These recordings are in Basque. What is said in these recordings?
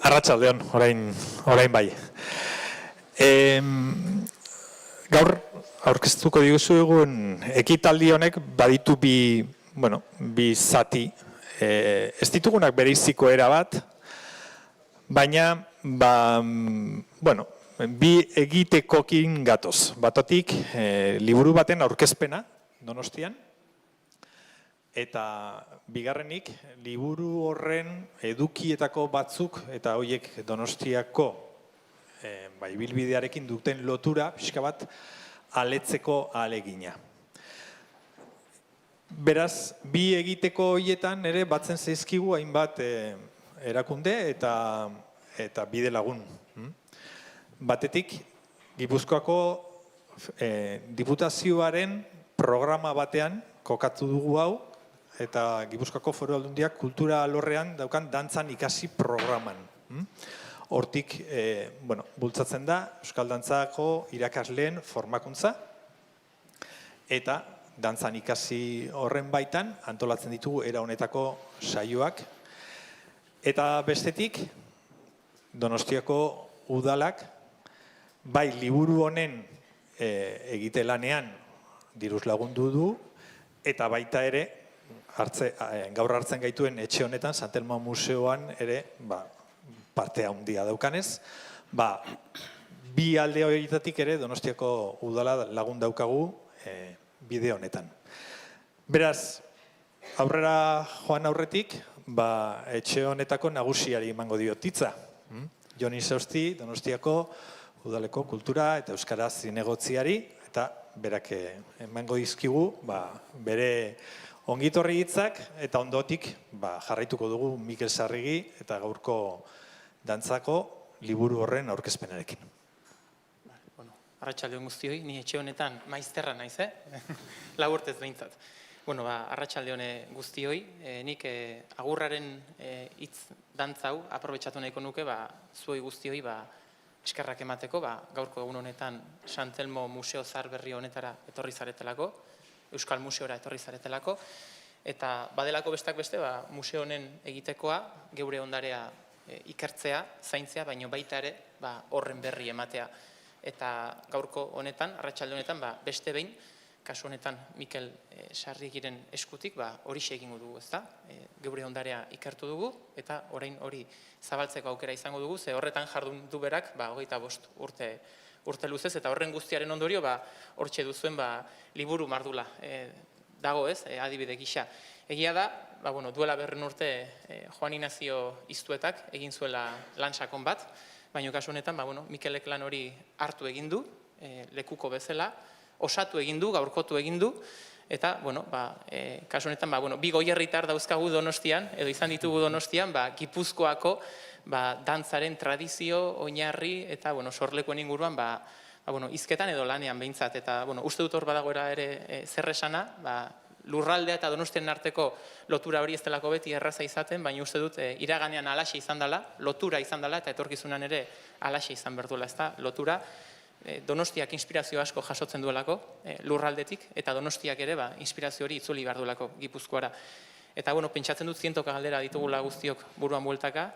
Arratsaldeon, orain bai. Gaur aurkeztuko diguzuegun ekitaldi honek baditu bi zati. Ez ditugunak bereiziko era bat, baina bi egitekokin gatoz. Batotik liburu baten aurkezpena Donostian, eta bigarrenik, liburu horren edukietako batzuk eta horiek Donostiako ibilbidearekin duten lotura pixka bat aletzeko ahalegina. Beraz, bi egiteko horietan ere batzen zaizkigu hainbat erakunde eta bide lagun. Batetik, Gipuzkoako diputazioaren programa batean kokatu dugu hau, eta Gipuzkoako Foru Aldundiak kultura alorrean daukan dantzan ikasi programan. Hortik, bultzatzen da Euskal Dantzako irakasleen formakuntza, eta dantzan ikasi horren baitan antolatzen ditugu era honetako saioak. Eta bestetik, Donostiako udalak, bai liburu honen egitelanean diruz lagundu du, eta baita ere, gaur hartzen gaituen etxe honetan, Sant Elmo Museoan ere parte handia daukanez, bi alde horietatik ere Donostiako udala lagun daukagu bide honetan. Beraz, aurrera joan aurretik, etxe honetako nagusiari emango diot hitza. Jon Izausti, Donostiako udaleko kultura eta euskara zinegotziari, eta berak emango dizkigu bere ongitorri hitzak, eta ondotik jarraituko dugu Mikel Sarrigi eta gaurko dantzako liburu horren aurkezpenarekin. Arratsaldeon guztioi, ni etxe honetan maizterra naiz, lau urtez behintzat. Arratsaldeon guztioi, nik agurraren hitz dantzau aprobetxatu nahiko nuke, zuoi guztioi eskerrak emateko, gaurko egun honetan Sant Elmo Museo Zaharberri honetara etorri zaretelako, Euskal Museora etorri zaretelako, eta badelako bestak beste, museo honen egitekoa, geure ondarea ikertzea, zaintzea, baino baita ere horren berri ematea. Eta gaurko honetan, arratsalde honetan, beste behin, kasu honetan Mikel Sarrigiren eskutik, horixe egingo dugu, ezta? Geure ondarea ikertu dugu, eta orain hori zabaltzeko aukera izango dugu, ze horretan jardun du berak, 25 urte luzez, eta horren guztiaren ondorio, hortxe duzuen liburu mardula dago, ez, adibide gisa. Egia da, duela 2 urte Juan Inazio Iztuetak egin zuela lan sakon bat, baina kasu honetan, Mikelek lan hori hartu egin du, lekuko bezala, osatu egin du, gaurkotu egin du, eta, kasu honetan, bi goierritar dauzkagu Donostian, edo izan ditugu Donostian, Gipuzkoako dantzaren tradizio, oinarri, eta sorlekoen inguruan, hizketan edo lanean behintzat, eta uste dut hor badagoera ere zer esana, lurraldea eta Donostian arteko lotura hori ez delako beti erraza izaten, baina uste dut iraganean alaxe izan dela, lotura izan dela, eta etorkizunan ere alaxe izan berduela, ez da, lotura, Donostiak inspirazio asko jasotzen duelako lurraldetik, eta Donostiak ere inspirazio hori itzuli behar duelako Gipuzkoara. Eta, pentsatzen dut zientoka galdera ditugula guztiok buruan bueltaka,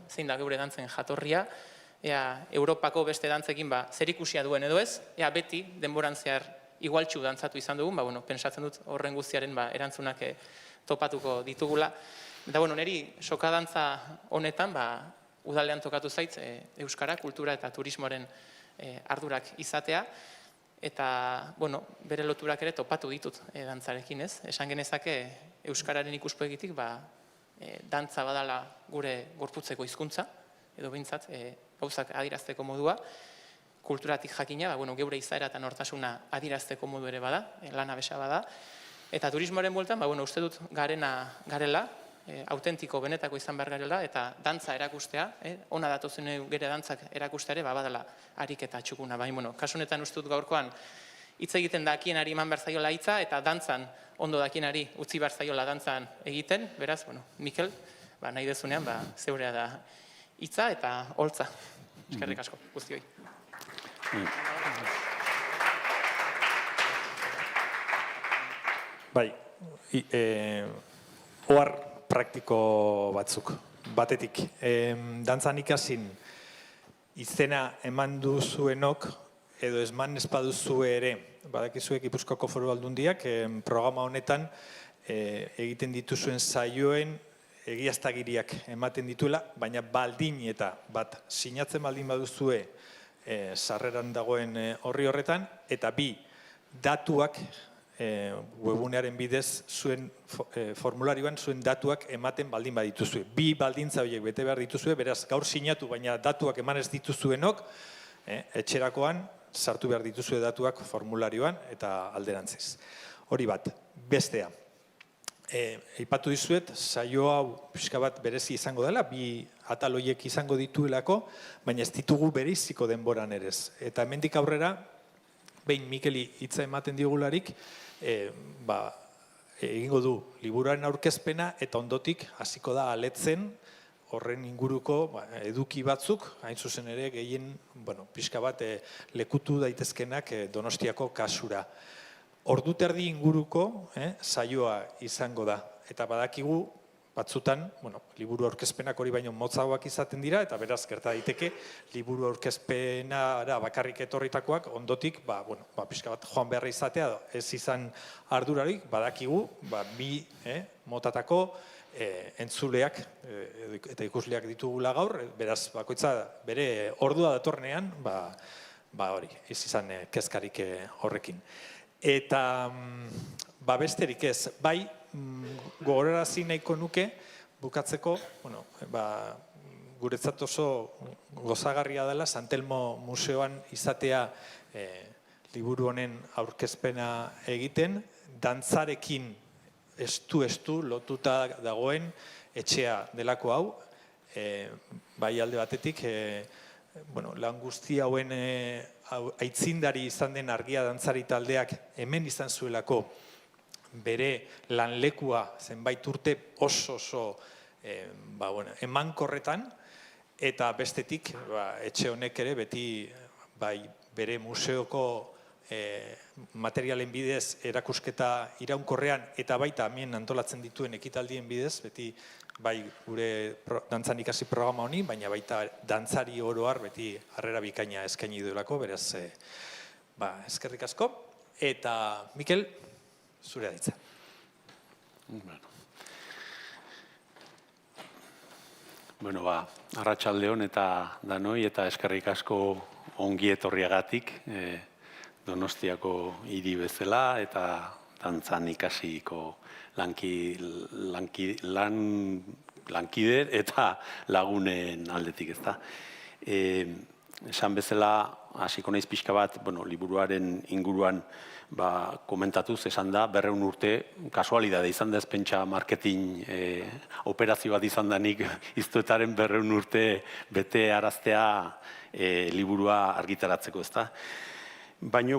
zein da geure dantzen jatorria, Europako beste dantzekin zer ikusia duen edo ez, beti denboran zehar igualtxu dantzatu izan dugun, pentsatzen dut horren guztiaren erantzunak topatuko ditugula. Eta, niri soka dantza honetan, udalean tokatu zaitz, euskara, kultura eta turismoaren ardurak izatea, eta, bere loturak ere topatu ditut dantzarekin, ez? Esan genezake, euskararen ikuspegitik, dantza badala gure gorputzeko hizkuntza, edo behintzat, gauzak adirazteko modua, kulturatik jakina, geure izaera eta nortasuna adirazteko modu ere bada, lana besa bada, eta turismoaren bueltan, uste dut garela, autentiko benetako izan behar garela, eta dantza erakustea, ona datozen gure dantzak erakustea ere, badala harik eta txukuna. Kasu honetan uste dut gaurkoan, hitz egiten dakienari eman behar zaiola hitza, eta dantzan ondo dakienari utzi behar zaiola dantzan egiten, beraz, Mikel, nahi dezunean, zeurea da hitza eta holtza. Eskerrik asko, guztioi. Ohar praktiko batzuk. batetik, dantzan ikasin izena eman duzuenok, edo esman espaduzue ere, badakizue Gipuzkoako Foru Aldundiak, programa honetan egiten dituzuen saioen egiaztagiriak ematen dituela, baina baldin eta bat sinatzen baldin baduzue sarreran dagoen horri horretan, eta bi, datuak webunearen bidez zuen formularioan zuen datuak ematen baldin badituzue. Bi baldintza horiek bete behar dituzue, beraz gaur sinatu baina datuak eman ez dituzuenok, etxerakoan sartu behar dituzue datuak formularioan eta alderantziz. Hori bat, bestea. Aipatu dizuet, saio hau pixka bat berezi izango dela, bi atal horiek izango dituelako, baina ez ditugu bereiziko denboran ere ez. Eta hemendik aurrera, behin Mikeli hitza ematen digularik, egingo du liburuaren aurkezpena eta ondotik hasiko da aletzen horren inguruko eduki batzuk, hain zuzen ere gehien pixka bat lekutu daitezkenak Donostiako kasura. Ordu terdi inguruko saioa izango da. Eta badakigu batzutan, liburu aurkezpenak hori baino motzagoak izaten dira, eta beraz gerta daiteke, liburu aurkezpenara bakarrik etorritakoak, ondotik, pixka bat joan beharra izatea, ez izan ardurarik, badakigu, bi motatako entzuleak eta ikusleak ditugula gaur, beraz bakoitza bere ordua datornean, hori, ez izan kezkarik horrekin. Eta besterik ez, bai, gogorarazi nahiko nuke, bukatzeko, guretzat oso gozagarria dela, San Telmo Museoan izatea liburu honen aurkezpena egiten, dantzarekin estu lotuta dagoen etxea delako hau, bai alde batetik, lan guzti hauen aitzindari izan den Argia dantzari taldeak hemen izan zuelako bere lanlekua zenbait urte oso emankorretan, eta bestetik etxe honek ere beti bere museoko materialen bidez erakusketa iraunkorrean eta baita hemen antolatzen dituen ekitaldien bidez, beti bai gure dantzan ikasi programa honi, baina baita dantzari oro har beti harrera bikaina eskaini duelako, beraz eskerrik asko, eta Mikel, zure aditza. Arratsalde on eta danoi, eta eskerrik asko ongi etorriagatik Donostiako hiri bezala eta dantzan ikasiko lankide eta lagunen aldetik, ezta. Esan bezala, hasiko naiz pixka bat, liburuaren inguruan komentatuz, esan da, 200 urte, kasualidade izan da, ez pentsa marketing operazio bat izan danik iztuetaren 200 urte bete araztea liburua argitaratzeko, ezta. Baina,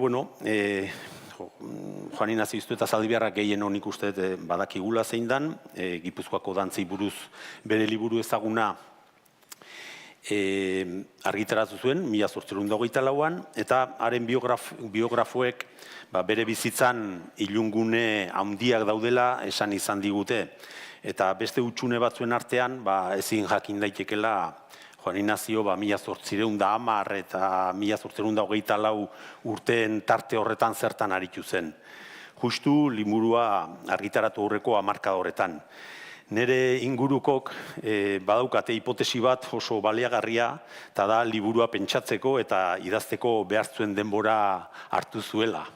Juan Ignacio Iztueta Zaldibarrak gehien honik uste badakigula zein dan, Gipuzkoako dantzei buruz bere liburu ezaguna argitaratu zuen, 1824an, eta haren biografoek bere bizitzan ilungune handiak daudela esan izan digute. Eta beste hutsune batzuen artean, ezin jakin daitekela Juan Ignacio 1810 eta 1824 urteen tarte horretan zertan aritu zen. Justu liburua argitaratu aurreko hamarkada horretan. Nere ingurukok badaukate hipotesi bat oso baliagarria, eta da liburua pentsatzeko eta idazteko behar zuen denbora hartu zuela.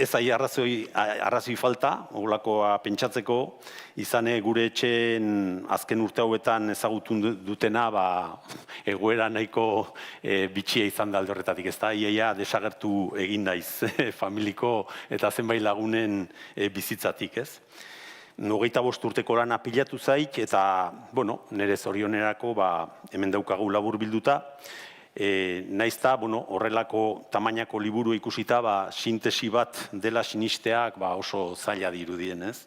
Ez arrazoi falta, holakoa pentsatzeko, izane gure etxeen azken urte hauetan ezagutun dutena egoera nahiko bitxia izan da alde horretatik, ez da, iaia desagertu egin naiz familiko eta zenbait lagunen bizitzatik, ez. 25 urteko lana pilatu zait, eta, nire zorionerako hemen daukagu labur bilduta, naizta, horrelako tamainako liburu ikusita, sintesi bat dela sinisteak oso zaila dirudien, ez?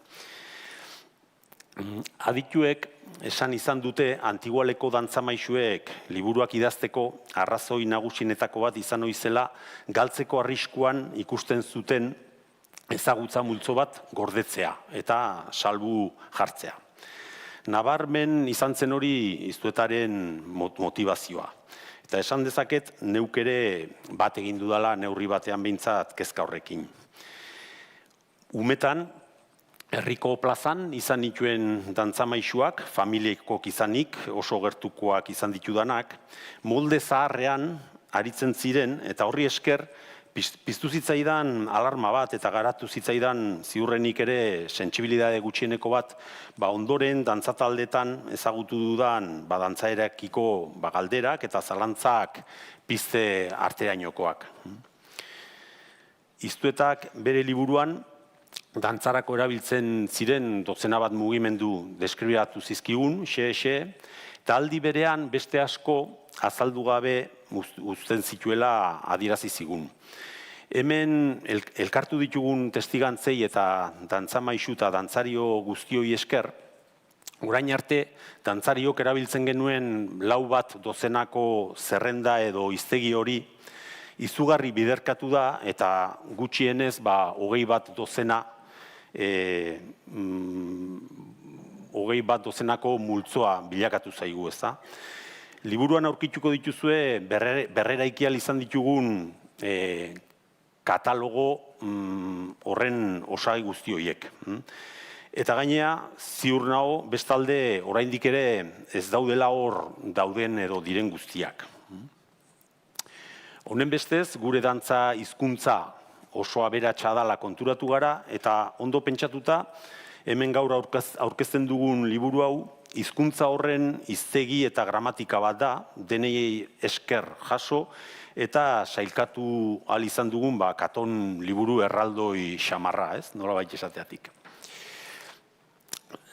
Adituek esan izan dute antigualeko dantzamaixuek liburuak idazteko arrazoi nagusienetako bat izan oizela galtzeko arriskuan ikusten zuten ezagutza multzo bat gordetzea eta salbu jartzea. Nabarmen izan zen hori Iztuetaren motivazioa. Eta esan dezaket, neuk ere bat egin dudala neurri batean behintzat kezka horrekin. Umetan, herriko plazan izan nituen dantzamaixuak, familiekok izanik, oso gertukoak izan ditudanak, molde zaharrean aritzen ziren, eta horri esker, piztu zitzaidan alarma bat eta garatu zitzaidan ziurrenik ere sentsibilidade gutxieneko bat, ondoren dantzataldetan ezagutu dudan dantzaerakiko galderak eta zalantzak pizte arterainokoak. Iztuetak bere liburuan dantzarako erabiltzen ziren dozena bat mugimendu deskribatu zizkigun, eta aldi berean beste asko azaldu gabe uzten zituela adierazi zigun. Hemen elkartu ditugun testigantzei eta dantzamaixu eta dantzario guztioi esker, orain arte dantzariok erabiltzen genuen 4 bat dozenako zerrenda edo hiztegi hori izugarri biderkatu da eta gutxienez 20 bat dozena 20 bat dozenako multzoa bilakatu zaigu, ezta? Liburuan aurkituko dituzue berreraiki ahal izan ditugun katalogo horren osagai guzti horiek. Eta gainea, ziur nago, bestalde oraindik ere ez daudela hor dauden edo diren guztiak. Honen bestez, gure dantza hizkuntza oso aberatsa dela konturatu gara, eta ondo pentsatuta, hemen gaur aurkezten dugun liburu hau, hizkuntza horren hiztegi eta gramatika bat da, denei esker jaso, eta sailkatu ahal izan dugun katon liburu erraldoi xamarra, nola baita esateatik.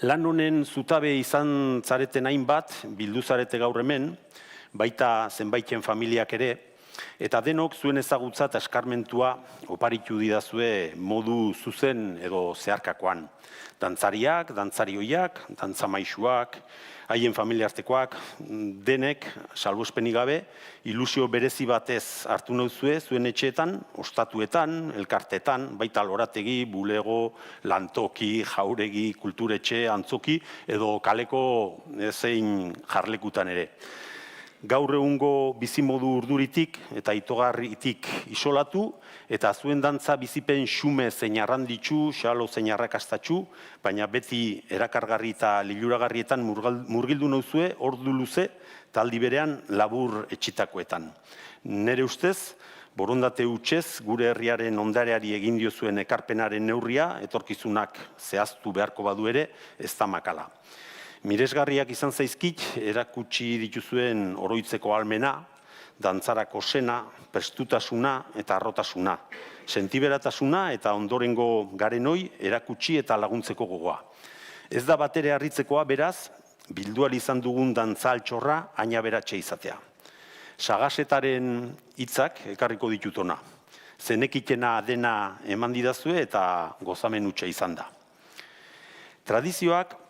Lan honen zutabe izan zareten hainbat, bildu zarete gaur hemen, baita zenbaiten familiak ere, eta denok zuen ezagutza eta eskarmentua oparitu didazue modu zuzen edo zeharkakoan. Dantzariak, dantzarioiak, dantzamaixuak, haien familiartekoak, denek, salbuespenik gabe, ilusio berezi batez hartu nauzue zuen etxeetan, ostatuetan, elkartetan, baita lorategi, bulego, lantoki, jauregi, kulturetxe, antzoki, edo kaleko zein jarlekutan ere. Gaur egungo bizimodu urduritik eta itogarritik isolatu, eta zuen dantza bizipen xume zein arranditsu, xalo zein arrakastatxu, baina beti erakargarri eta liluragarrietan murgildu nauzue, ordu luze, taldi berean labur etxitakoetan. Nere ustez, borondate hutsez, gure herriaren ondareari egin diozuen ekarpenaren neurria, etorkizunak zehaztu beharko badu ere, ez da makala. Miresgarriak izan zaizkit, erakutsi dituzuen oroitzeko ahalmena, dantzarako sena, prestutasuna eta harrotasuna, sentiberatasuna eta ondorengo garenoi erakutsi eta laguntzeko gogoa. Ez da batere harritzekoa beraz, bildual izan dugun dantza altxorra aina beratxe izatea. Sagasetaren hitzak ekarriko ditutona. Zenekitena dena eman didazue eta gozamen hutsa izan da. Tradizioak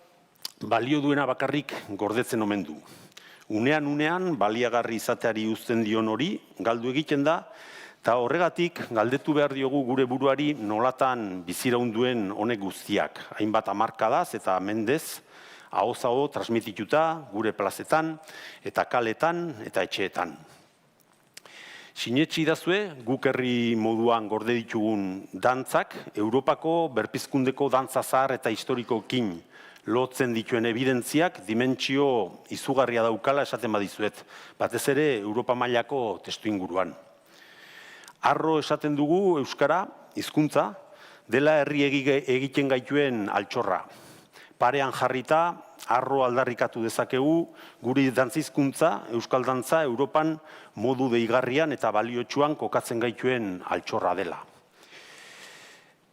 balio duena bakarrik gordetzen omen du. Unean baliagarri izateari uzten dion hori galdu egiten da, eta horregatik galdetu behar diogu gure buruari nolatan biziraunduen honek guztiak. Hainbat hamarkadaz eta mendez, ahoz-aho transmitituta gure plazetan eta kaletan eta etxeetan. Sinetsi idazue, guk herri moduan gorde ditugun dantzak, Europako berpizkundeko dantza zahar eta historikoekin lotzen dituen evidentziak dimentsio izugarria daukala esaten badizuet, batez ere Europa mailako testuinguruan. Arro esaten dugu euskara, hizkuntza, dela herri egiten gaituen altxorra. Parean jarrita, arro aldarrikatu dezakegu, guri dantzizkuntza, euskal dantza, Europan modu deigarrian eta baliotsuan kokatzen gaituen altxorra dela.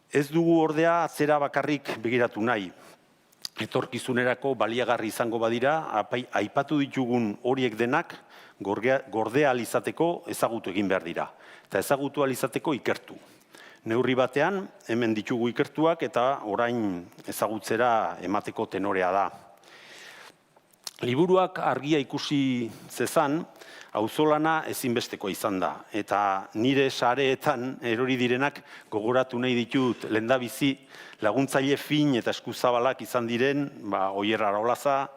Ez dugu ordea atzera bakarrik begiratu nahi. Etorkizunerako baliagarri izango badira, aipatu ditugun horiek denak gordea alizateko ezagutu egin behar dira. Eta ezagutu alizateko ikertu. Neurri batean, hemen ditugu ikertuak eta orain ezagutzera emateko tenorea da. Liburuak argia ikusi zezan, auzolana ezinbestekoa izan da. Eta nire sareetan erori direnak gogoratu nahi ditut lehendabizi laguntzaile fin eta eskuzabalak izan diren, Oier Araolaza,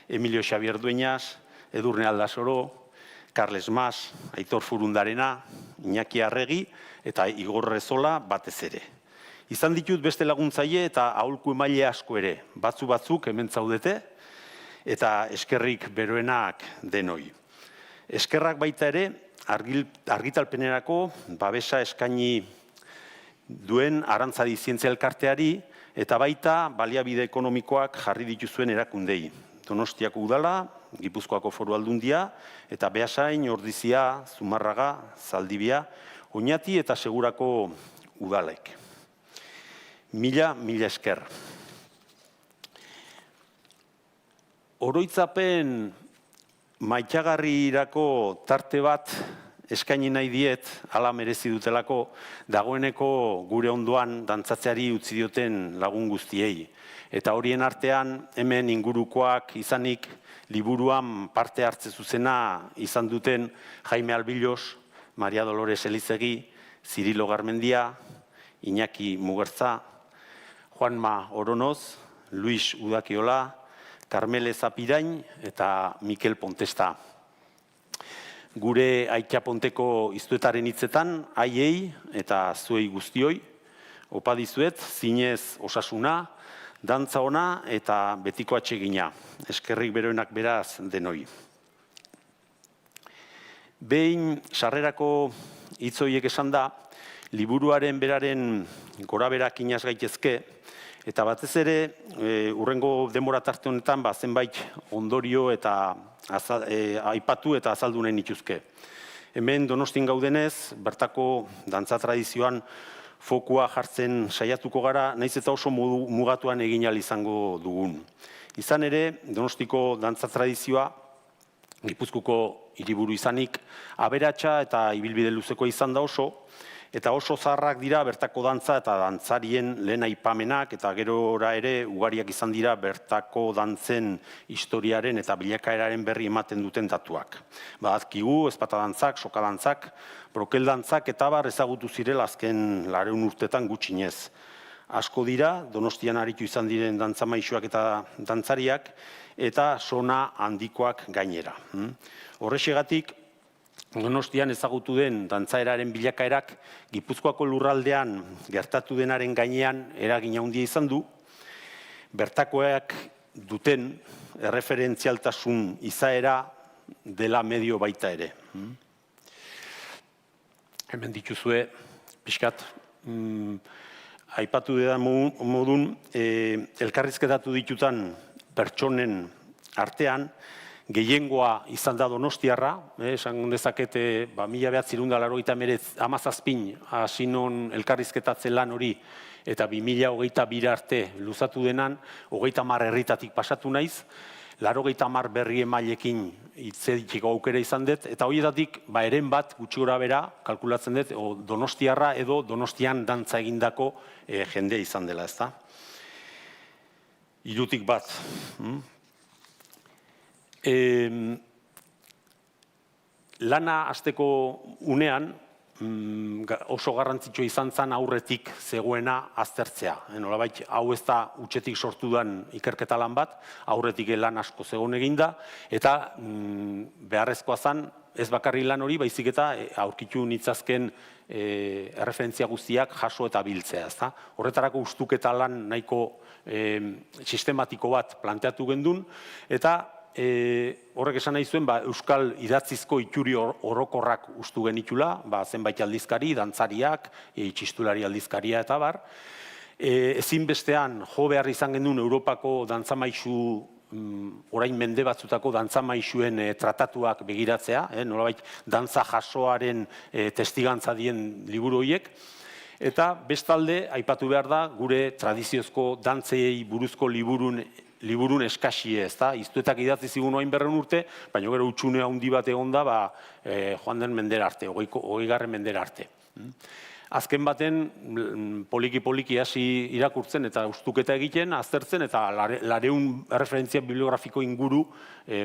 Emilio Xabier Dueñas, Edurne Aldasoro, Carles Mas, Aitor Furundarena, Iñaki Arregi eta Igor Rezola batez ere. Izan ditut beste laguntzaile eta aholku emaile asko ere, batzuk hemen zaudete, eta eskerrik beroenak denoi. Eskerrak baita ere, argitalpenerako babesa eskaini duen Arantzadi Zientzia Elkarteari eta baita baliabide ekonomikoak jarri dituzuen erakundei. Donostiako udala, Gipuzkoako Foru Aldundia eta Beasain, Ordizia, Zumarraga, Zaldibia, Oñati eta Segurako udalek. Mila esker. Oroitzapen maitagarrirako tarte bat eskaini nahi diet, hala merezi dutelako, dagoeneko gure ondoan dantzatzeari utzi dioten lagun guztiei. Eta horien artean, hemen ingurukoak izanik, liburuan parte hartze zuzena izan duten Jaime Albilos, Maria Dolores Elizegi, Zirilo Garmendia, Iñaki Mugertza, Juanma Oronoz, Luis Udakiola, Carmele Zapirain eta Mikel Pontesta. Gure Aitzaponteko iztuetaren hitzetan, haiei eta zuei guztioi, opa dizuet, zinez osasuna, dantza ona eta betiko atsegina. Eskerrik beroenak beraz denoi. Behin sarrerako hitzoiek esan da, liburuaren beraren goraberak inaz gaitezke, eta batez ere, hurrengo denbora tarte honetan, zenbait ondorio eta aipatu eta azaldu nahi nituzke. Hemen Donostin gaudenez, bertako dantza tradizioan fokua jartzen saiatuko gara, nahiz eta oso mugatuan egin ahal izango dugun. Izan ere, Donostiko dantza tradizioa, Gipuzkoako hiriburu izanik, aberatsa eta ibilbide luzeko izan da eta oso zaharrak dira bertako dantza eta dantzarien lehen aipamenak eta gerora ere ugariak izan dira bertako dantzen historiaren eta bilakaeraren berri ematen duten datuak. Badazkigu, ezpata dantzak, soka dantzak, brokel dantzak eta bar ezagutu zirela azken 200 urtetan gutxinez. Asko dira, Donostian aritu izan diren dantzamaixuak eta dantzariak eta sona handikoak gainera. Horrexegatik, Donostian ezagutu den dantzaeraren bilakaerak Gipuzkoako lurraldean gertatu denaren gainean eragina handia izan du, bertakoak duten erreferentzialtasun izaera dela medio baita ere. Hemen dituzue, pixkat, aipatu dedan modun, elkarrizketatu ditutan pertsonen artean, gehiengoa izan da donostiarra, esan dezakete 1997 hasi non elkarrizketatze lan hori eta 2022 arte luzatu denan, 30 herritatik pasatu naiz, 80 berri emailekin hitzetiko aukera izan dut, eta horietatik eren bat gutxi gora bera, kalkulatzen dut, donostiarra edo Donostian dantza egindako jendea izan dela, ezta? 3 bat. Lana hasteko unean oso garrantzitsua izan zen aurretik zegoena aztertzea. Nolabait, hau ez da hutsetik sortu den ikerketa lan bat, aurretik lan asko zegoen eginda, eta beharrezkoa zen, ez bakarri lan hori, baizik eta aurkitu nitzazken erreferentzia guztiak jaso eta biltzea. Horretarako ustuketa lan nahiko sistematiko bat planteatu gendun, eta horrek esan nahi zuen, Euskal idatzizko itxuri orokorrak ustu genitula, zenbait aldizkari, dantzariak, txistulari aldizkaria eta bar. Ezinbestean jo behar izan genuen Europako dantzamaixu, orain mende batzutako dantzamaixuen tratatuak begiratzea, nolabait dantza jasoaren testigantza dien liburu horiek, eta bestalde, aipatu behar da, gure tradiziozko dantzei buruzko liburun eskaxie, ez da? Iztuetak idatzi zigun oain 200 urte, baina gero utxune handi bat egon da, joan den mendera arte, 20. mendera arte. azken baten poliki-poliki hasi irakurtzen eta ustuketa egiten, aztertzen, eta 200 erreferentzia bibliografiko inguru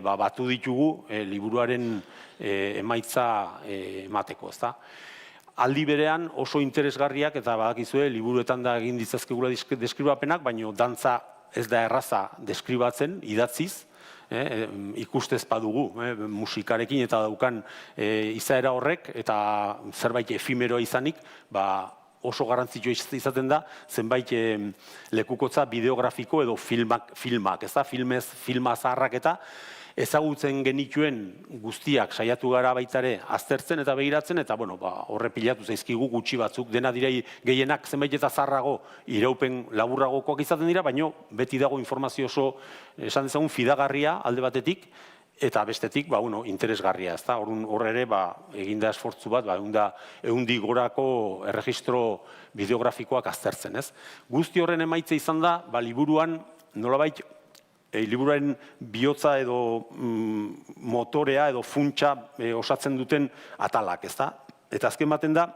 batu ditugu liburuaren emaitza emateko, ezta? Aldi berean oso interesgarriak, eta badakizue, liburuetan da egin ditzazkegula deskribapenak, baina dantza ez da erraza deskribatzen, idatziz, ikustez badugu, musikarekin eta daukan izaera horrek, eta zerbait efimero izanik, oso garrantzitsua izaten da, zenbait lekukotza bideografiko edo filmak, ez da, filma zaharrak eta ezagutzen genituen guztiak saiatu gara baitare aztertzen eta begiratzen, eta horre pilatu zaizkigu gutxi batzuk, dena direi gehienak zenbait eta zaharrago iraupen laburragokoak izaten dira, baina beti dago informazio oso, esan dezagun, fidagarria alde batetik, eta bestetik, interesgarria, ez da, hor ere, eginda esfortzu bat, egundi gorako erregistro bideografikoak aztertzen, ez? Guzti horren emaitza izan da, liburuan, nolabait, liburuaren bihotza edo motorea edo funtsa osatzen duten atalak, ezta? Eta azken baten da,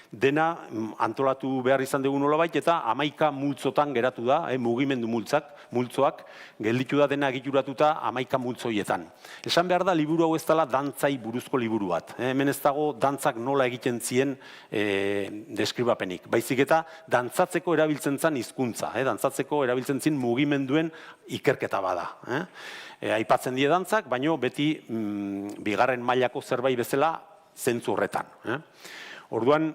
dena antolatu behar izan dugu nolabait, eta 11 multzotan geratu da, mugimendu multzoak, gelditu da dena egituratuta 11 multzoietan. Esan behar da, liburu hau ez dela dantzai buruzko liburu bat. Hemen ez dago dantzak nola egiten zien deskribapenik. Baizik eta dantzatzeko erabiltzen zen hizkuntza, dantzatzeko erabiltzen zien mugimenduen ikerketa bada. Aipatzen die dantzak, baina beti bigarren mailako zerbait bezala zentzu horretan. Orduan,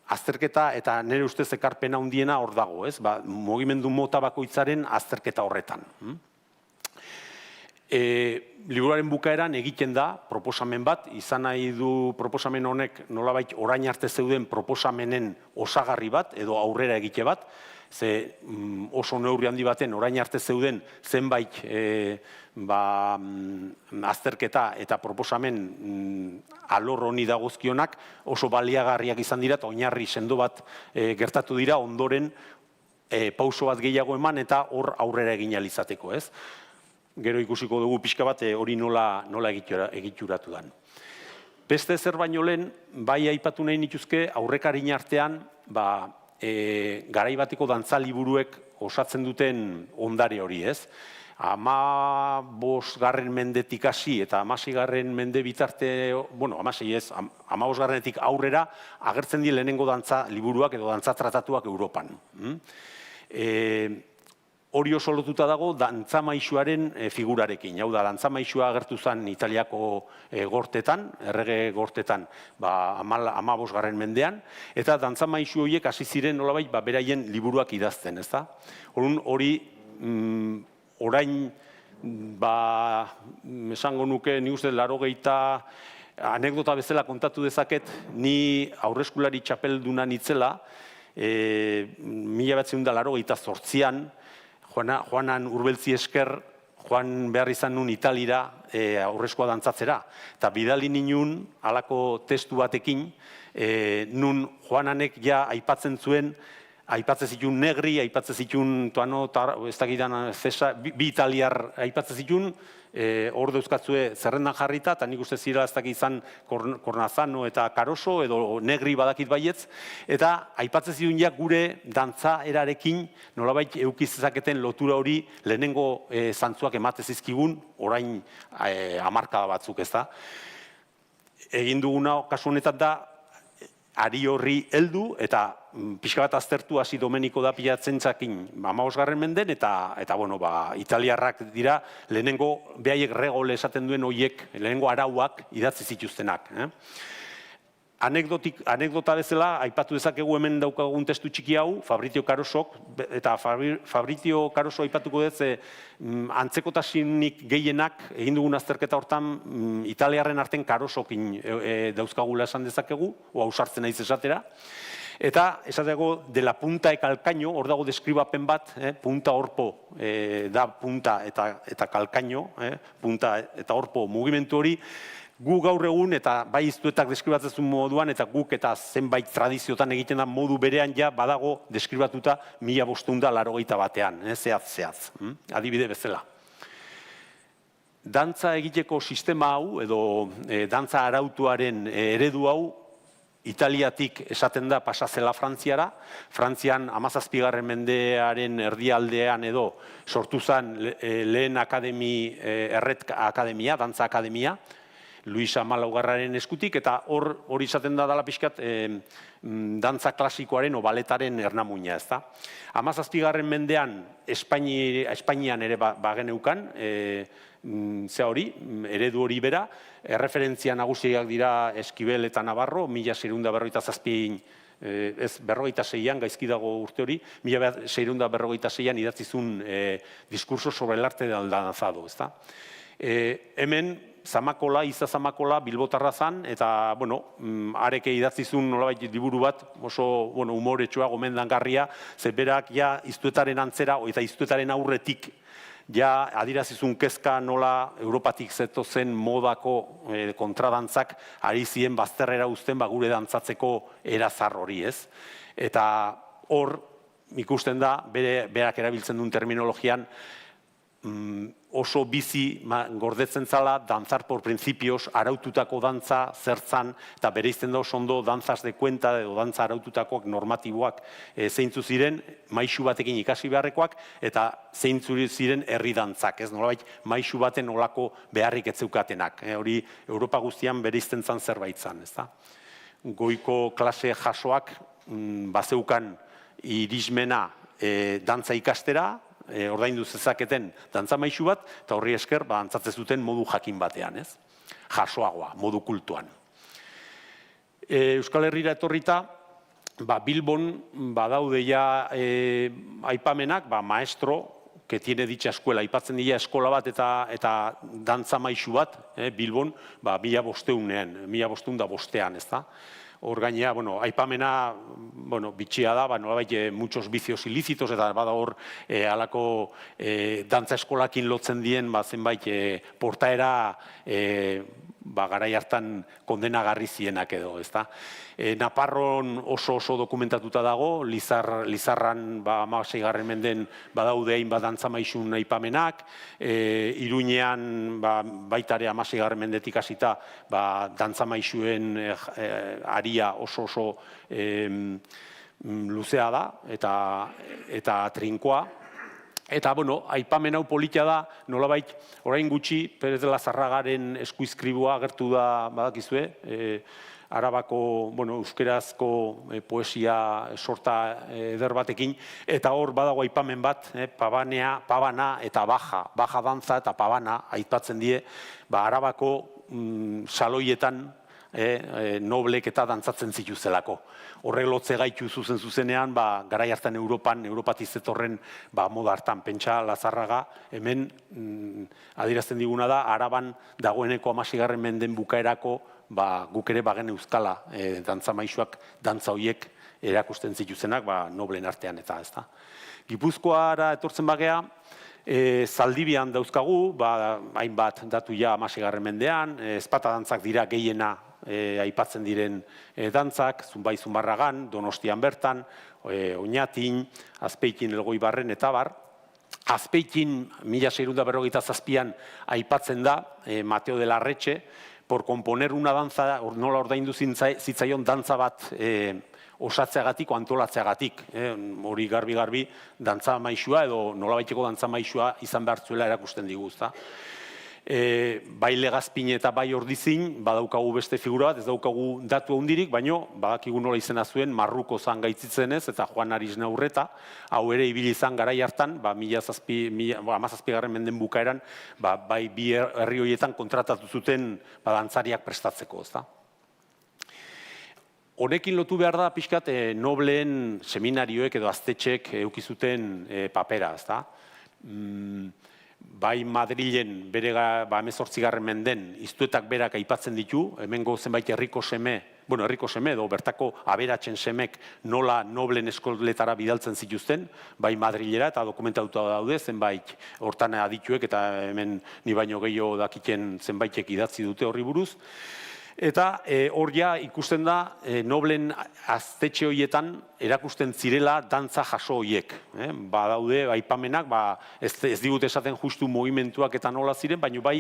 azterketa eta nire ustez ekarpena handiena hor dago, ez? Mugimendu mota bakoitzaren azterketa horretan. Liburuaren bukaeran egiten da proposamen bat, izan nahi du proposamen honek nolabait orain arte zeuden proposamenen osagarri bat edo aurrera egite bat, ze oso neurri handi baten orain arte zeuden zenbait azterketa eta proposamen alor honi dagozkionak oso baliagarriak izan dira eta oinarri sendo bat gertatu dira ondoren pauso bat gehiago eman eta hor aurrera egin ahal izateko, ez? Gero ikusiko dugu pixka bat hori nola egituratu dan. Beste zer baino lehen, bai aipatu nahi nituzke aurrekarin artean, garai bateko dantza liburuek osatzen duten ondare hori, ez? 15. mendetik hasi eta 16. mende bitarte, 16 ez, 15. aurrera agertzen di lehenengo dantza liburuak edo dantza tratatuak Europan. Hori oso lotuta dago dantza maisuaren figurarekin. Hau da, dantza maisua agertu zen Italiako gortetan, errege gortetan, 15. mendean, eta dantza maisu horiek hasi ziren nolabait beraien liburuak idazten, ez da? Hori orain, esango nuke, ni uste 80 anekdota bezala kontatu dezaket, ni aurreskulari txapelduna nitzela, 1988an, Joanan Urbeltzi esker, joan behar izan nun Italira aurreskoa dantzatzera. Eta bidali ninun, halako testu batekin, nun Joananek ja aipatzen zuen, aipatzen zituen Negri, aipatzen zituen Tuano, ez dakidan Cesa, bi italiar aipatzen zituen, hor dauzkatzue zerrendan jarrita, eta nik uste zira ez dakit izan Cornazano eta Caroso, edo Negri badakit baietz, eta aipatzen zituen ja gure dantza erarekin nolabait eukizezaketen lotura hori lehenengo zantzuak emate zizkigun, orain hamarkada batzuk, ez da. Egin duguna kasu honetan da, ari horri heldu eta pixka bat aztertu hasi Domenico da Piazenzakin 15. menden eta italiarrak dira lehenengo behaiek regole esaten duen horiek, lehenengo arauak idatzi zituztenak. Anekdota bezala, aipatu dezakegu hemen daukagun testu txiki hau, Fabrizio Carosok, eta Fabrizio Caroso aipatuko dut, antzekotasunik gehienak, egin dugun azterketa hortan, italiarren arten Carosokin dauzkagula esan dezakegu, ausartzen naiz esatera, eta esateko de la punta e calcaño, hor dago deskribapen bat, punta orpo da punta eta calcaño, punta eta orpo mugimendu hori, gu gaur egun eta bai iztuetak deskribatzen moduan eta guk eta zenbait tradiziotan egiten da modu berean ja badago deskribatuta 1581, zehatz, adibide bezala. Dantza egiteko sistema hau edo dantza arautuaren eredu hau Italiatik esaten da pasazela Frantziara, Frantzian 17. mendearen erdialdean edo sortu zen lehen erret akademia, dantza akademia, Luis Amalaugarraren eskutik, eta hori izaten da dela pixkat dantza klasikoaren o baletaren ernamuina, ez da. 17. mendean Espainian ere bageneukan, eredu hori bera, erreferentzia nagusiak dira Eskibel eta Navarro, 1647, ez, 46an, gaizki dago urte hori, 1646an idatzizun diskurso sobre el arte del danzado, ez da. Hemen, Iza Zamakola Bilbotarra zan, eta, areke idatzizun nolabait liburu bat, oso, umoretsua, gomendangarria, berak ja iztuetaren antzera, eta iztuetaren aurretik, ja adirazizun kezka nola Europatik zetozen modako kontradantzak ari ziren bazterrera uzten gure dantzatzeko erazar hori, ez? Eta hor ikusten da, berak erabiltzen duen terminologian, oso bizi gordetzen zala, dantzar por principios, araututako dantza zertzan, eta bereizten da oso ondo dantzas de cuenta, edo dantza araututakoak normatiboak zeintzu ziren, maisu batekin ikasi beharrekoak, eta zeintzu ziren herri dantzak, ez nolabait, maisu baten olako beharrik etzeukatenak. Hori Europa guztian bereizten zan zerbait zan, ez da? Goiko klase jasoak bazeukan irismena dantza ikastera, ordaindu zezaketen dantza maisu bat, eta horri esker dantzatzen zuten modu jakin batean, ez? Jasoagoa, modu kultuan. Euskal Herrira etorrita, Bilbon badaude ja aipamenak, maestro, que tiene dicha escuela, aipatzen dira eskola bat eta dantza maisu bat, Bilbon, 1500 ez da? Hor gainea, aipamena bitxia da, nolabait muchos vicios ilícitos, eta bada hor alako dantza eskolakin lotzen dien zenbait portaera garai hartan kondenagarri zienak edo, ez da. Naparron oso dokumentatuta dago, Lizarran 16. menden badaude hainbat dantza maisun aipamenak, Iruñean baitare 16. mendetik hasita dantza maisuen aria oso luzea da eta trinkoa. Eta, aipamen hau polita da, nolabait, orain gutxi, Perez de la Zarragaren eskuizkribua agertu da, badakizue, Arabako, euskerazko poesia sorta eder batekin, eta hor badago aipamen bat, pabana eta baja dantza eta pabana aipatzen die, Arabako saloietan noblek eta dantzatzen zituzelako. Horrek lotze gaitu zuzenean, garai hartan Europatik zetorren moda hartan. Pentsa, Lazarraga, hemen adierazten diguna da, Araban dagoeneko 16. menden bukaerako, guk ere bagen euskala dantza maisuak, dantza hoiek erakusten zituzenak, noblen artean eta ez da. Gipuzkoara etortzen bagea, Zaldibian dauzkagu, hainbat datu ja 16. mendean, ezpata dantzak dira gehiena aipatzen diren dantzak, Zunbai-Zunbarragan, Donostian bertan, Oñatin, Azpeitin, Elgoibarren eta bar. Azpeitin 1647an aipatzen da Mateo de Larretxe, por componer una danza, nola ordaindu zitzaion dantza bat osatzeagatik o antolatzeagatik. Hori garbi dantza maisua edo nolabaiteko dantza maisua izan behar zuela erakusten diguzta. Bai Legazpin eta bai Ordizin, badaukagu beste figura bat, ez daukagu datu handirik, baino badakigu nola izena zuen Marruko zan gaitzitzen ez, eta Juan Arisna Urreta, hau ere ibili izan garai hartan, 17. menden bukaeran, bai bi herri horietan kontratatu zuten dantzariak prestatzeko, ez da. Honekin lotu behar da pixkat nobleen seminarioek edo aztetxek eukizuten papera, ez da. Bai Madrilen bere 18. menden iztuetak berak aipatzen ditu, hemengo zenbait herriko seme edo bertako aberatzen semek nola noblen eskoletara bidaltzen zituzten, bai Madrilera eta dokumentatuta daude zenbait hortan adituek eta hemen ni baino gehiago dakiten zenbaitek idatzi dute horri buruz. Eta hor ja ikusten da noblen aztetxe horietan erakusten zirela dantza jaso horiek. Badaude aipamenak, ez digute esaten justu mugimenduak eta nola ziren, baina bai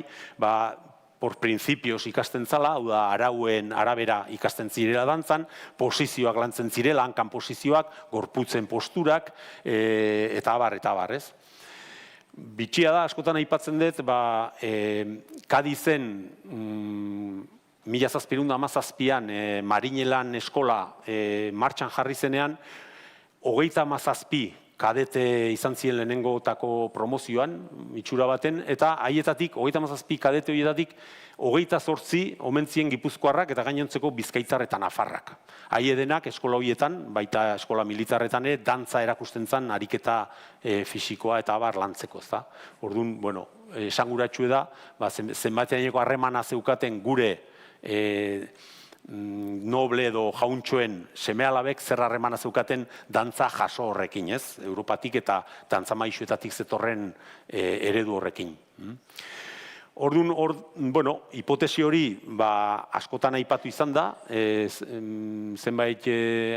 por principios ikasten zala, hau da, arauen arabera ikasten zirela dantzan, posizioak lantzen zirela, hankan posizioak, gorputzen posturak, eta abar, ez? Bitxia da, askotan aipatzen dut, Kadizen 1717an Marinelan eskola martxan jarri zenean, 37 kadete izan ziren lehenengotako promozioan, itxura baten, eta haietatik, 37 kadete horietatik, 28 omen ziren gipuzkoarrak eta gainontzeko bizkaitar eta nafarrak. Haiedenak eskola horietan, baita eskola militarretan dantza erakusten zen ariketa fisikoa eta abar lantzeko, ezta? Orduan, bueno, esanguratsu da, zenbateaneko harremana zeukaten gure noble edo jauntxoen seme-alabek zer harremana zeukaten dantza jaso horrekin, ez? Europatik eta dantza maisuetatik zetorren eredu horrekin. Orduan, hipotesi hori askotan aipatu izan da, zenbait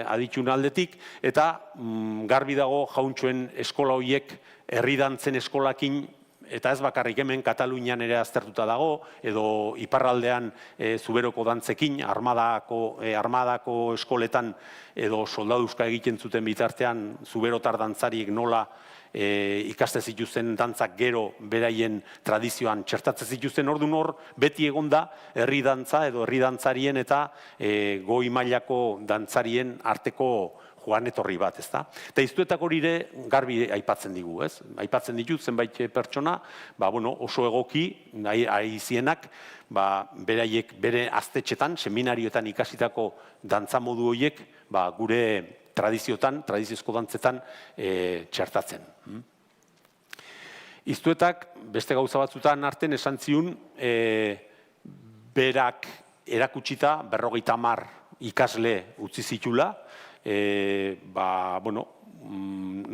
aditun aldetik, eta garbi dago jauntxoen eskola horiek herri dantzen eskolakin, eta ez bakarrik hemen Katalunian ere aztertuta dago, edo iparraldean zuberoko dantzekin, armadako eskoletan edo soldaduzka egiten zuten bitartean zuberotar dantzariek nola ikaste zituzten dantzak gero beraien tradizioan txertatzen zituzten. Orduan hor beti egonda herri dantza edo herri dantzarien eta goi mailako dantzarien arteko joan etorri bat, ezta? Eta iztuetak hori ere garbi aipatzen digu, ez? Aipatzen ditut zenbait pertsona, oso egoki, ari zienak, beraiek bere aztetxetan, seminarioetan ikasitako dantza modu horiek, gure tradizioetan, tradiziozko dantzetan txertatzen. Iztuetak, beste gauza batzutan arten esan ziun, berak erakutsita 50 ikasle utzi zitula,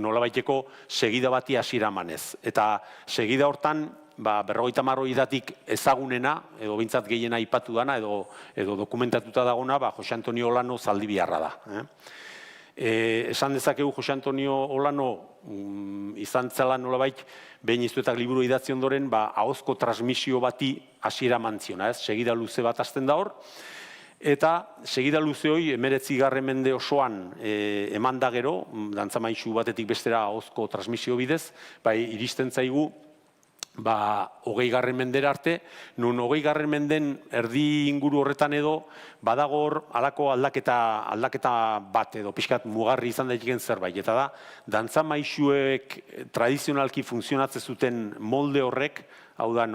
nolabaiteko segida bati hasiera emanez. Eta segida hortan, 50 horietatik ezagunena, edo behintzat gehiena aipatu dana, edo dokumentatuta dagona, Jose Antonio Olano Zaldibiarra da. Esan dezakegu Jose Antonio Olano izan zela nolabait, behin iztuetak liburu idatzi ondoren, ahozko transmisio bati hasiera eman ziona, segida luze bat hasten da hor. Eta segida luze hori 19. mende osoan eman da gero, dantza maisu batetik bestera ahozko transmisio bidez, iristen zaigu 20. mendera arte, nun 20. menden erdi inguru horretan edo, badago hor alako aldaketa bat edo pixkat mugarri izan daiteken zerbait. Eta da, dantza maisuek tradizionalki funtzionatzen zuten molde horrek, hau da,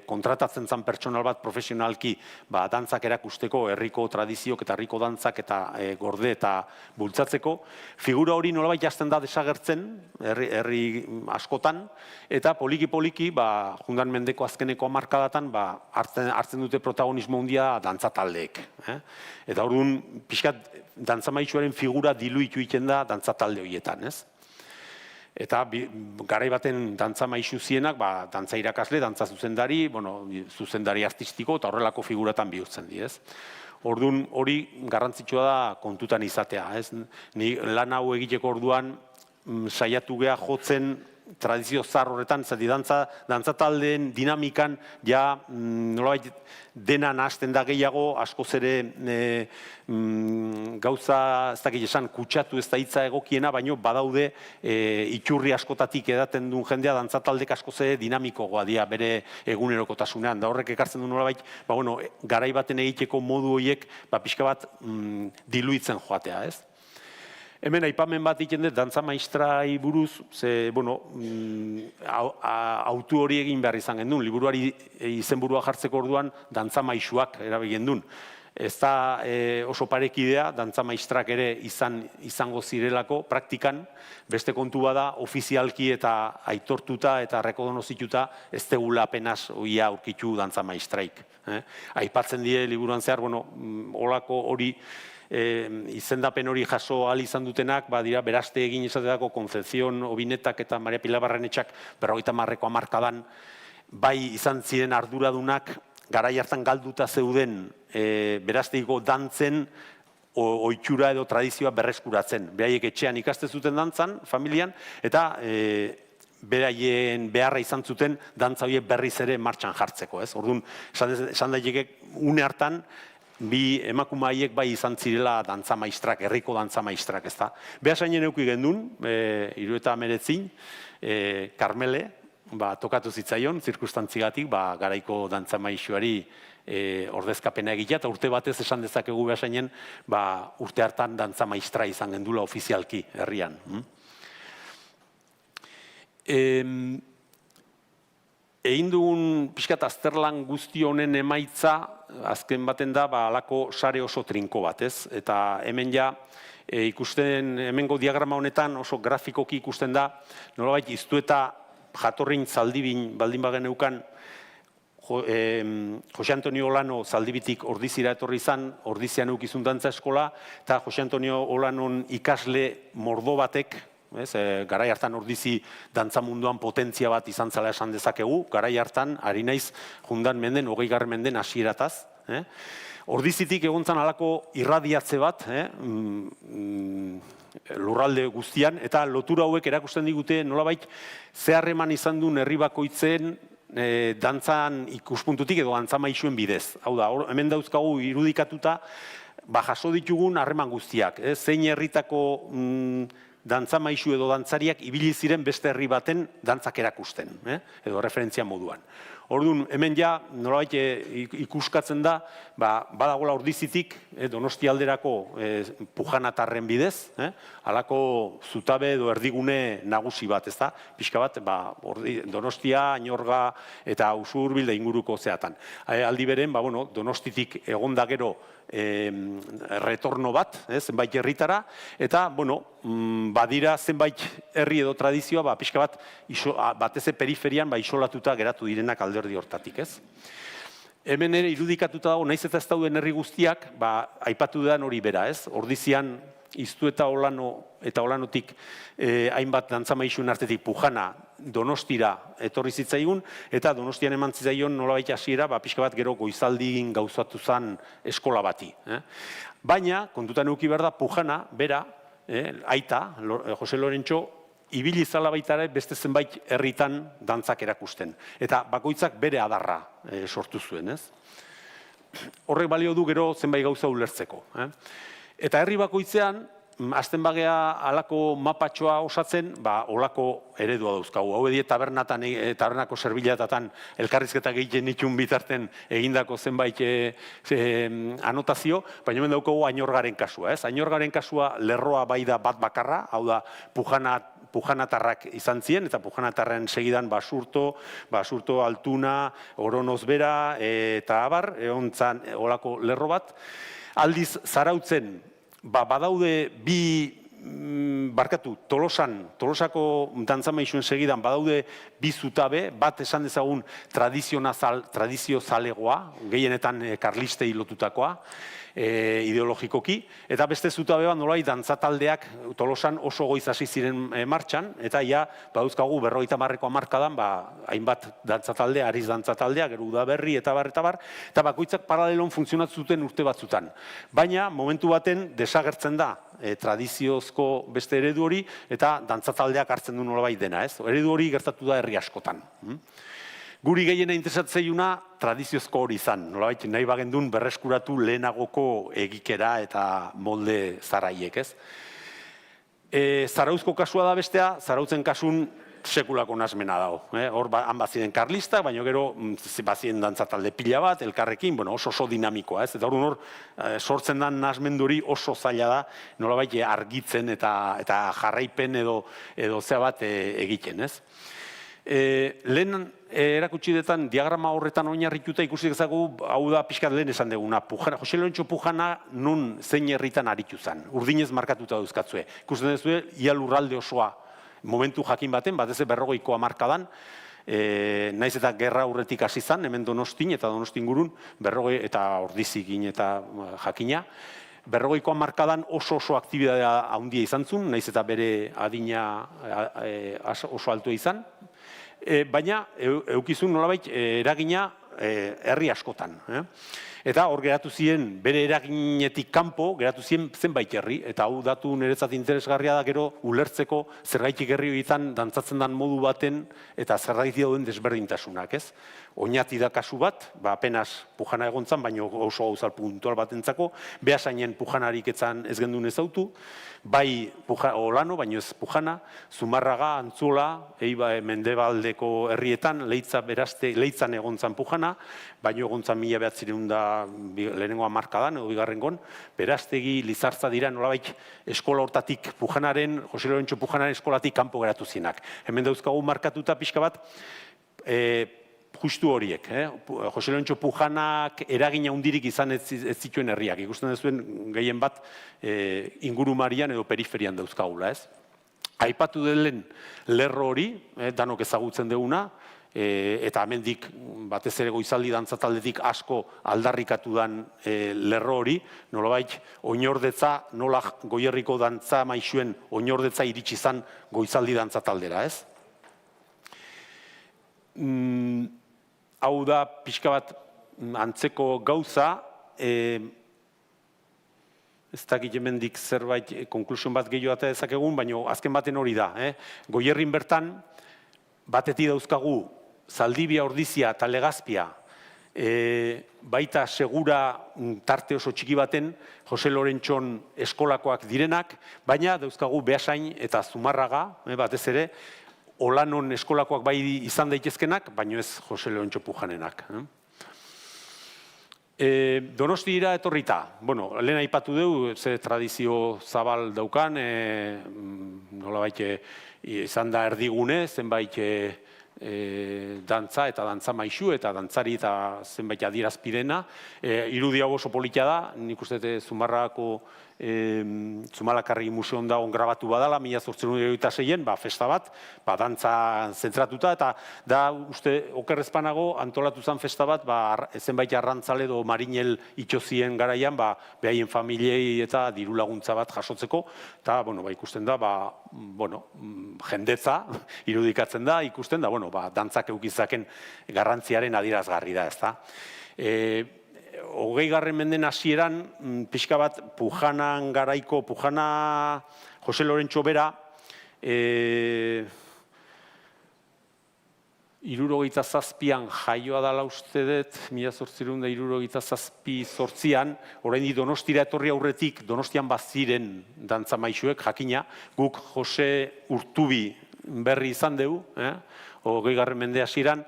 kontratatzen zen pertsonal bat profesionalki dantzak erakusteko, herriko tradiziok eta herriko dantzak eta gorde eta bultzatzeko. Figura hori nolabait jazten da desagertzen, herri askotan, eta poliki-poliki, jundan mendeko azkeneko hamarkadatan, hartzen dute protagonismo handia dantza taldeek. Eta orduan, pixkat, dantza maisuaren figura diluitu egiten da dantza talde horietan, ez? Eta garai baten dantza maisu zienak, dantza irakasle, dantza zuzendari, zuzendari artistiko eta horrelako figuratan bihurtzen di, ez? Orduan hori garrantzitsua da kontutan izatea, ez? Ni lan hau egiteko orduan saiatu gea jotzen tradizio zar horretan, zati dantza taldeen dinamikan ja nolabait dena nahasten da gehiago, askoz ere gauza, ez dakit esan, kutsatu ez da hitza egokiena, baino badaude iturri askotatik edaten duen jendea dantza taldek askoz ere dinamikoagoa dira bere egunerokotasunean. Da horrek ekartzen du nolabait, garai baten egiteko modu horiek pixka bat diluitzen joatea, ez? Hemen aipamen bat egiten dut, dantza maistrai buruz, autu hori egin behar izan gendun, liburuari izenburua jartzeko orduan, dantza maisuak erabiltzen duen. Ez da oso parekidea, dantza maistrak ere izango zirelako, praktikan, beste kontu bada, ofizialki eta aitortuta eta rekodonozituta, ez tegula apenas oia aurkitu dantza maistraik. Aipatzen die liburuan zehar, olako hori, izendapen hori jaso ahal izan dutenak, dira beraste egin izateako Concepción Obinetak eta Maria Pilar Barrenetxak 50. hamarkadan bai izan ziren arduradunak garai hartan galduta zeuden berasteiko dantzen ohitura edo tradizioa berreskuratzen. Beraiek etxean ikaste zuten dantzan, familian, eta beraien beharra izan zuten dantza horiek berriz ere martxan jartzeko, ez? Orduan, esan daiteke une hartan, bi emakumaiek bai izan zirela dantza maistrak, herriko dantza maistrak, ez da. Behasainen euki gendun, 79, Karmele, tokatu zitzaion, zirkustantzigatik, garaiko dantza maisuari ordezkapena egitea, eta urte batez esan dezakegu Behasainen, urte hartan dantza maistra izan gendula ofizialki herrian. Egin dugun pixkat azterlan guzti honen emaitza, azken baten da, halako sare oso trinko bat, ez? Eta hemen ja, ikusten, hemengo diagrama honetan oso grafikoki ikusten da, nolabait iztu eta jatorrin Zaldibin baldin bageneukan, Jose Antonio Olano Zaldibitik Ordizira etorri izan, Ordizian eukizun dantza eskola, eta Jose Antonio Olanon ikasle mordo batek, garai hartan Ordizi dantza munduan potentzia bat izan zela esan dezakegu, garai hartan, ari naiz, jundan menden, 20. menden hasierataz. Ordizitik egontzan halako irradiatze bat, lurralde guztian, eta lotura hauek erakusten digute nolabait zeharreman izan duen herri bakoitzen dantzan ikuspuntutik edo dantza maisuen bidez. Hau da, hemen dauzkagu irudikatuta, jaso ditugun harreman guztiak. Zein herritako dantza maisu edo dantzariak ibili ziren beste herri baten dantzak erakusten, edo referentzia moduan. Orduan, hemen ja, nolabait ikuskatzen da, badagoela Ordizitik, Donostia alderako pujanatarren bidez, halako zutabe edo erdigune nagusi bat, ez da? Pixka bat, Donostia, Añorga eta Usurbilde inguruko zeatan. Aldi beren, Donostitik egonda gero retorno bat, zenbait herritara, eta, badira zenbait herri edo tradizioa, pixka bat, bateze periferian, isolatuta geratu direnak alderdi hortatik, ez? Hemen ere irudikatuta dago, naiz eta ez dauden herri guztiak, aipatu den hori bera, ez? Ordizian, Iztu eta Olanotik hainbat dantza maisuen artetik Pujana Donostira etorri zitzaigun, eta Donostian eman zitzaion nolabait hasiera, pixka bat gero goizaldin gauzatu zen eskola bati. Baina, kontutan eduki behar da, Pujana, bera, aita, Jose Lorentxo, ibili zala baita ere beste zenbait herritan dantzak erakusten. Eta bakoitzak bere adarra sortu zuen, ez? Horrek balio du gero zenbait gauza ulertzeko. Eta herri bakoitzean, azten bagea alako mapatxoa osatzen, olako eredua dauzkagu. Hau edie tabernako serbilatatan elkarrizketak egiten ditun bitarten egindako zenbait anotazio, baina hemen daukagu Añorgaren kasua. Añorgaren kasua lerroa bai da bat bakarra, hau da Pujanatarrak izan ziren, eta Pujanatarren segidan Basurto, Altuna, Oronozbera, eta abar, egontzan olako lerro bat. Aldiz, Zarautzen, badaude Tolosako dantza maisuen segidan, badaude bi zutabe, bat esan dezagun tradizio zalegoa, gehienetan karlistei lotutakoa, ideologikoki, eta beste zutabe bat nolai dantzataldeak Tolosan oso goiz hasi ziren martxan, eta ja, badauzkagu 50ko hamarkadan, hainbat dantzatalde, Ariz dantzataldea, gero Udaberri, eta bar, eta bakoitzak paralelon funtzionatzen zuten urte batzutan. Baina, momentu baten desagertzen da tradiziozko beste eredu hori, eta dantzataldeak hartzen du nolabait dena, ez? Eredu hori gertatu da herri askotan. Guri gehiena interesatzeiuna tradiziozko hori izan, nolabait nahi bagendun berreskuratu lehenagoko egikera eta molde zaraiek, ez? Zarauzko kasua da bestea, Zarautzen kasun sekulako nasmena dago. Hor han bazien karlistak, baina gero bazien dantzatalde pila bat, elkarrekin, oso dinamikoa, ez? Eta hor sortzen den nasmenduri oso zaila da, nolabait argitzen eta jarraipen edo zea bat egiten, ez? Lehen erakutsi detan diagrama horretan oinarrituta ikusi dezagu, hau da pixkat lehen esan duguna, Jose Lorentxo Pujana nun zein herritan aritu zen, urdinez markatuta dauzkatzue. Ikusten duzue, ia lurralde osoa momentu jakin baten, batez 40ko hamarkadan, naiz eta gerra aurretik hasi zen, hemen Donostin eta Donostin gurun, 40 eta Ordizikin eta jakina, 40ko hamarkadan oso aktibitatea handia izan zuen, naiz eta bere adina oso altua izan, baina eukizun nolabait eragina herri askotan. Eta hor geratu ziren, bere eraginetik kanpo, geratu ziren zenbait herri, eta hau datu niretzat interesgarria da gero ulertzeko zergaitik herri horietan dantzatzen dan modu baten eta zergaitik dauden desberdintasunak, ez? Oñati da kasu bat, apenas pujana egontzan, baina oso gauzal puntual batentzako, Beasainen pujanarik etzan ez gendun ezautu, bai Olano, baina ez pujana, Zumarraga, Antzola, Mendebaldeko herrietan, Leitzan egontzan pujana, baina egontzan 1900 lehenengo hamarkadan, edo bigarrengon, Berastegi, Lizartza dira nolabait eskola hortatik pujanaren, Jose Lorentxo pujanaren eskolatik kanpo geratu zinak. Hemen dauzkagu markatuta pixka bat, justu horiek. Jose Lorentxo pujanak eragina hundirik izan ez zituen herriak. Ikusten duzuen gehien bat ingurumarian edo periferian dauzkagula, ez? Aipatu delen lerro hori, danok ezagutzen duguna, eta hemendik batez ere goizaldi dantzataldetik asko aldarrikatu dan lerro hori, nolabait oinordetza, nola Goierriko dantza maixuen oinordetza iritsi zan goizaldi dantzataldera, ez? Hau da pixka bat antzeko gauza, ez dakit hemendik zerbait konklusion bat gehiago eta dezakegun, baina azken baten hori da. Goierrin bertan, batetik dauzkagu Zaldibia, Ordizia eta Legazpia, baita segura tarte oso txiki baten Jose Lorentxon eskolakoak direnak, baina dauzkagu Beasain eta Zumarraga, batez ere, Olanon eskolakoak bai izan daitezkenak, baina ez Jose Lorentxo pujanenak. Donostira etorrita, lehen aipatu dugu, ze tradizio zabal daukan, nolabait izan da erdigune, zenbait dantza eta dantza maixu eta dantzari eta zenbait adierazpidena. Irudi hau oso politia da, nik uste Zumarrako Zumalakarregi museon da grabatu badala, 1896-en, festa bat, dantza zentratuta, eta da, uste, okerrezpanago, antolatu zen festa bat, zenbait arrantzale edo marinel itxozien garaian, behaien familiei eta diru laguntza bat jasotzeko, eta, ikusten da, jendetza irudikatzen da, ikusten da, dantzak eukizaken garrantziaren adierazgarri da, ezta. 20. menden hasieran, pixka bat, pujanan garaiko, pujana Jose Lorentxo bera, 67an jaioa dala uste dut, 1868an, oraindik Donostira etorri aurretik, Donostian baziren dantza maixuek, jakina, guk Jose Urtubi berri izan dugu, 20. mende hasieran,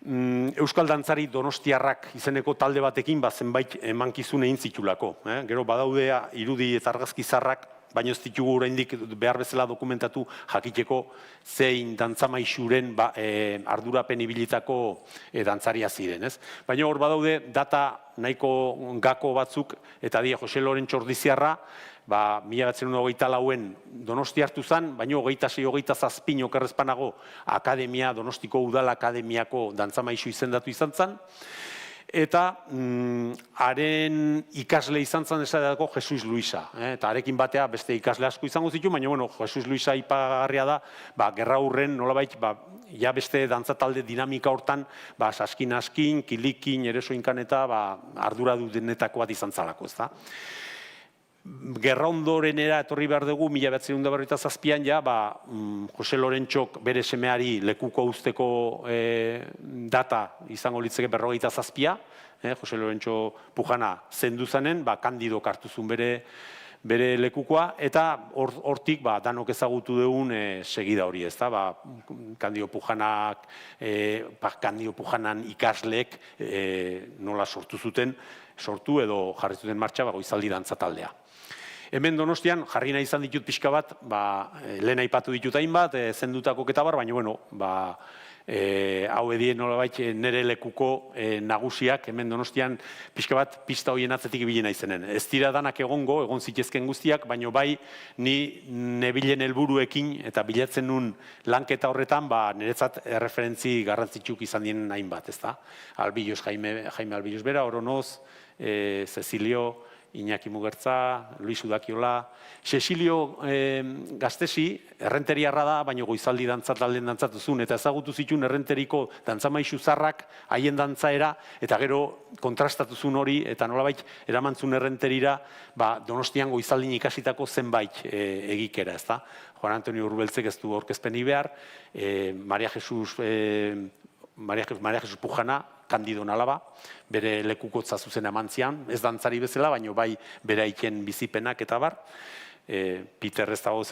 Euskal Dantzari Donostiarrak izeneko talde batekin zenbait emankizun egin zitulako. Gero badaudea irudi eta argazki zarrak, baina ez ditugu oraindik behar bezala dokumentatu jakiteko zein dantzamaixuren ardurapen ibilitako dantzaria ziren. Baina hor badaude data nahiko gako batzuk, eta dia Jose Lorentxo Ordiziarra, 1924en Donosti hartu zen, baina 26-27 okerrezpanago akademia, Donostiko Udal Akademiako dantzamaixu izendatu izan zen, eta haren ikasle izan zen esateako Jesus Luisa. Eta harekin batea beste ikasle asko izango zitu, baina Jesus Luisa ipagarria da, gerra hurren nolabait, ja beste dantzatalde dinamika hortan, saskin-askin, kilikin, eresoinkan eta arduradu denetako bat izan zalako, ez da. Gerra ondorenera etorri behar dugu, 1947an ja, Jose Lorentxok bere semeari lekuko uzteko data izango litzeke 47a, Jose Lorentxo pujana zendu zanen, Kandidok hartu zuen bere lekukoa, eta hortik danok ezagutu dugun segida hori, ez da, Kandido Pujanan ikasleek nola sortu zuten, sortu edo jarri zuten martxa goizaldi dantzataldea. Hemen Donostian, jarri nahi izan ditut pixka bat, lehen aipatu ditut hainbat, zendutako ketabar, baina, hau edien nolabait nire lekuko nagusiak, hemen Donostian pixka bat pista horien atzetik ibili izenen. Ez dira danak egon zitezken guztiak, baina bai ni nebilen helburuekin eta bilatzen nun lanketa horretan, niretzat erreferentzi garrantzitsuk izan dien hainbat, ez da? Albilos, Jaime Albilos bera, Oronoz, Cecilio, Iñaki Mugertza, Luis Udakiola, Cecilio Gastesi, errenteriarra da, baina goizaldi dantza talden dantzatu zuen, eta ezagutu zituen errenteriko dantzamaisu zarrak, haien dantzaera, eta gero kontrastatu zuen hori, eta nolabait eraman zuen errenterira, Donostian goizaldin ikasitako zenbait egikera, ezta? Juan Antonio Urbeltzek ez du aurkezpenik behar, Maria Jesus Pujana, Kandidon alaba, bere lekukotza zuzen amantzian, ez dantzari bezala, baina bai bere aiken bizipenak eta bar. Peter ez dago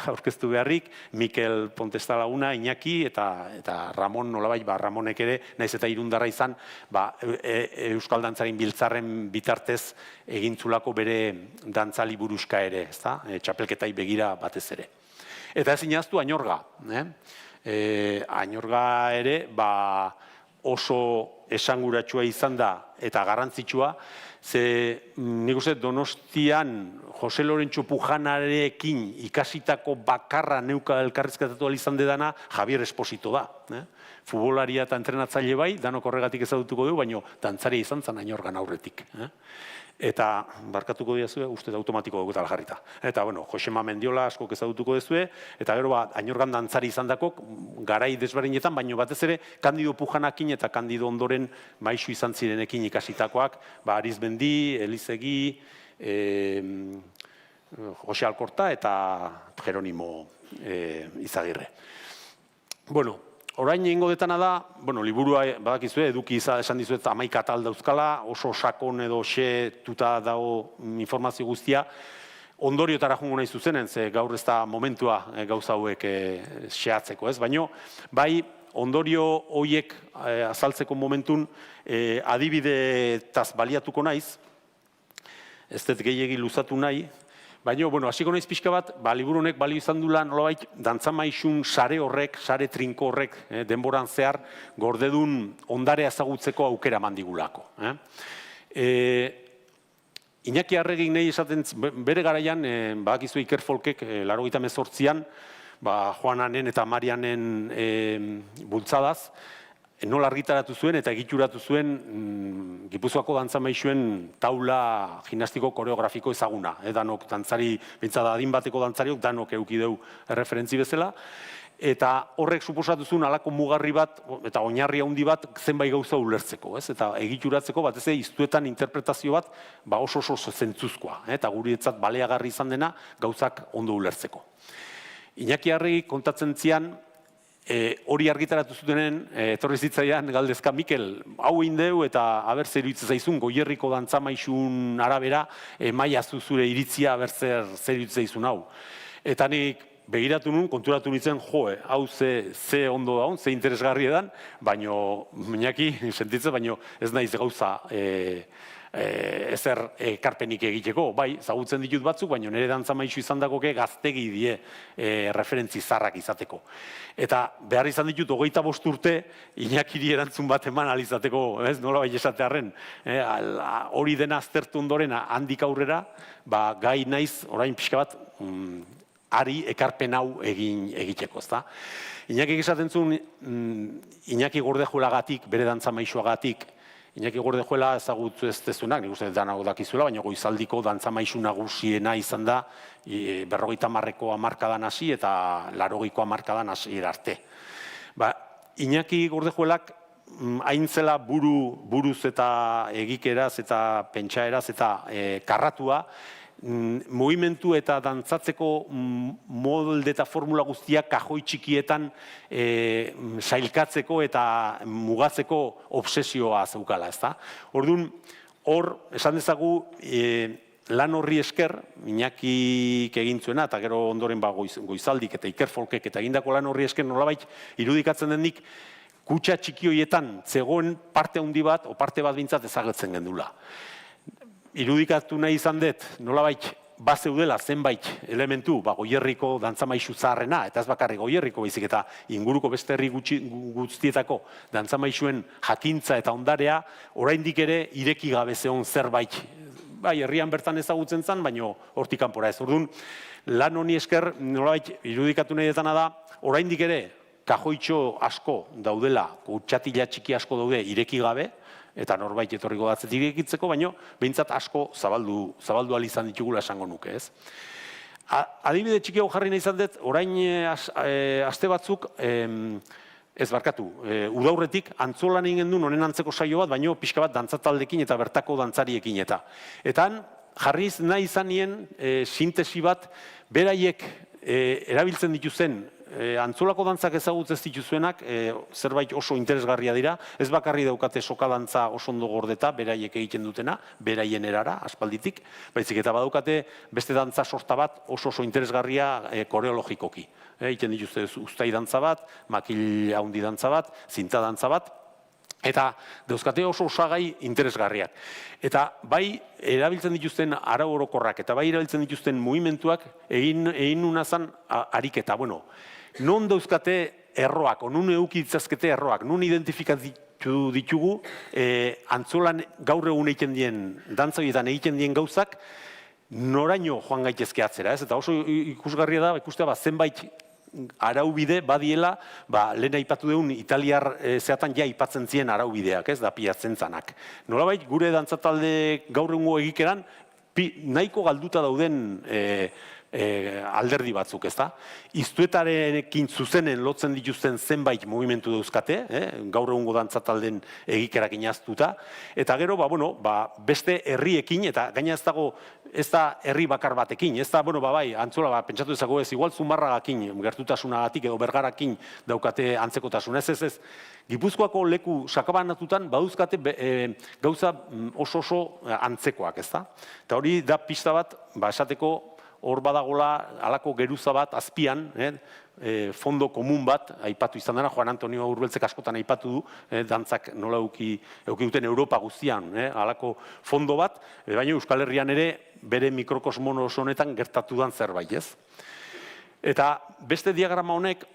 aurkeztu beharrik, Mikel Pontesta Laguna, Iñaki, eta Ramon nolabait, Ramonek ere, naiz eta irundarra izan, Euskal Dantzarin Biltzarren bitartez egintzulako bere dantzali buruzka ere, txapelketai begira batez ere. Eta ez inaztu Añorga. Añorga ere, oso esanguratsua izan da eta garrantzitsua, ze nik uste Donostian Jose Lorentxo Pujanarekin ikasitako bakarra neuka elkarrizketatu izan dedana Javier Esposito da. Futbolaria eta entrenatzaile bai, danok horregatik ezagutuko du, baina dantzaria izan zen Añorgan aurretik. Eta, barkatuko diazue, uste automatiko dugutala jarrita. Eta, Josema Mendiola askok ezagutuko dezue, eta gero Añorgan dantzari izan dakok, garai desberdinetan, baino batez ere, Kandido Pujanakin eta Kandido ondoren maisu izan zirenekin ikasitakoak, Arizmendi, Elizegi, Jose Alkorta eta Jeronimo Izagirre. Orain egingo detana da, liburua badakizue, eduki esan dizuet 11 atal dauzkala, oso sakon edo xetuta dago informazio guztia, ondoriotara jungo nahi zuzenen, ze gaur ez da momentua gauza hauek xeatzeko, ez? Baina, bai, ondorio horiek azaltzeko momentun adibidetaz baliatuko naiz, ez dut gehiegi luzatu nahi, baina, hasiko naiz pixka bat, liburu honek balio izan dula nolabait dantzamaisun sare horrek, sare trinko horrek, denboran zehar, gordedun ondarea ezagutzeko aukera mandigulako. Iñaki Arregik nahi esaten, bere garaian, badakizu Iker Folkek, 1988an, Juananen eta Marianen bultzadaz, nola argitaratu zuen eta egituratu zuen Gipuzkoako dantzamaixuen taula gimnastiko koreografiko ezaguna. Danok dantzari, bintzada adin bateko dantzariok, danok eduki deu referentzi bezala. Eta horrek suposatu zuen alako mugarri bat, eta oinarri handi bat zenbait gauza ulertzeko. Eta egituratzeko batez iztuetan interpretazio bat oso zentzuzkoa. Eta guretzat baleagarri izan dena gauzak ondo ulertzeko. Iñaki Arregi kontatzen zian, hori argitaratu zutenen, etorri zitzaidan galdezka, Mikel, hau indeu eta aber zer iruditzen zaizun, Goierriko dantzamaixun arabera, maiazu zure iritzia aber zer iruditzen zaizun hau. Eta nik begiratu nun, konturatu nintzen, hau ze ondo daun, ze interesgarri edan, baino, Iñaki, sentitzen, baino ez naiz gauza ezer ekarpenik egiteko, bai, zagutzen ditut batzuk, baina nire dantzamaixu izan dagoke gaztegi die referentzi zarrak izateko. Eta behar izan ditut 25 urte Iñakiri erantzun bat eman alizateko, nola bai esatearren, hori dena aztertu ondoren handik aurrera, gai naiz, orain pixka bat, ari ekarpen hau egiteko, ezta? Iñakik esaten zuen, Iñaki Gordejuelagatik, bere dantzamaixuagatik, Iñaki Gordejuela ezagutu ez dezunak, nik uste dana dakizuela, baina goizaldiko dantzamaisu nagusiena izan da 50ko hamarkadan hasi eta 80ko hamarkadan hasi arte. Iñaki Gordejuelak haintzela buruz eta egikeraz eta pentsaeraz eta karratua, mugimendu eta dantzatzeko molde eta formula guztiak kajoi txikietan sailkatzeko eta mugatzeko obsesioa zeukala, ezta? Orduan, hor, esan dezagu, lan horri esker, Iñakik egin zuena, eta gero ondoren Goizaldik eta Iker Folkek eta egindako lan horri esker nolabait irudikatzen denik, kutxa txiki horietan zegoen parte handi bat, o parte bat bintzat ezagutzen gendula. Irudikatu nahi izan dut, nolabait, bazeudela zenbait elementu, Goierriko dantzamaixu zaharrena, eta ez bakarrik Goierriko baizik eta inguruko beste herri guztietako dantzamaixuen jakintza eta ondarea, oraindik ere ireki gabe zeon zerbait. Herrian bertan ezagutzen zen, baina hortik kanpora ez. Orduan, lan honi esker, nolabait, irudikatu nahi detana da, oraindik ere, kajoitxo asko daudela, kutxatila txiki asko daude ireki gabe, eta norbait etorriko da atzetik ekitzeko, baino behintzat asko zabaldu ahal izan ditugula esango nuke, ez? Adibide txiki hau jarri nahi izan dut, orain aste batzuk, ez barkatu, udaurretik antzolan egin gendun honen antzeko saio bat, baino pixka bat dantzataldekin eta bertako dantzariekin eta. Eta jarriz nahi izan nien sintesi bat, beraiek erabiltzen dituzen antzolako dantzak ezagutzen dituzuenak zerbait oso interesgarria dira, ez bakarri daukate soka dantza oso ondo gordeta, beraiek egiten dutena, beraien erara, aspalditik, baizik eta badaukate beste dantza sorta bat oso interesgarria koreologikoki. Egiten dituzte uztai dantza bat, makil haundi dantza bat, zinta dantza bat, eta dauzkate oso osagai interesgarriak. Eta bai erabiltzen dituzten arau orokorrak eta bai erabiltzen dituzten mugimenduak egin unazan ariketa. Bueno, non dauzkate erroak, o nun eduki ditzazkete erroak, nun identifikatu ditugu antzolan gaur egun egiten dien, dantza horietan egiten dien gauzak, noraino joan gaitezke atzera, ez? Eta oso ikusgarria da, ikustea zenbait araubide badiela, lehen aipatu deun italiar zeatan ja aipatzen ziren araubideak, ez da piatzen zanak. Nolabait, gure dantzatalde gaur egungo egikeran, nahiko galduta dauden alderdi batzuk, ez da? Iztuetarekin zuzenen lotzen dituzten zenbait mugimendu dauzkate, gaur egungo dantzatalden egikerak inaztuta, eta gero, beste herriekin, eta gaina ez da herri bakar batekin, ez da, antzola, pentsatu ezako ez, igual Zumarragakin, gertutasunagatik edo Bergarakin daukate antzekotasun, ez. Gipuzkoako leku sakabanatutan badauzkate gauza oso antzekoak, ez da? Eta hori da pista bat, esateko, hor badagola alako geruza bat azpian, fondo komun bat, aipatu izan dena, Juan Antonio Urbeltzek askotan aipatu du, dantzak nola euki duten Europa guztian, alako fondo bat, baina Euskal Herrian ere bere mikrokosmo oso honetan gertatu dan zerbait, ez? Eta beste diagrama honek,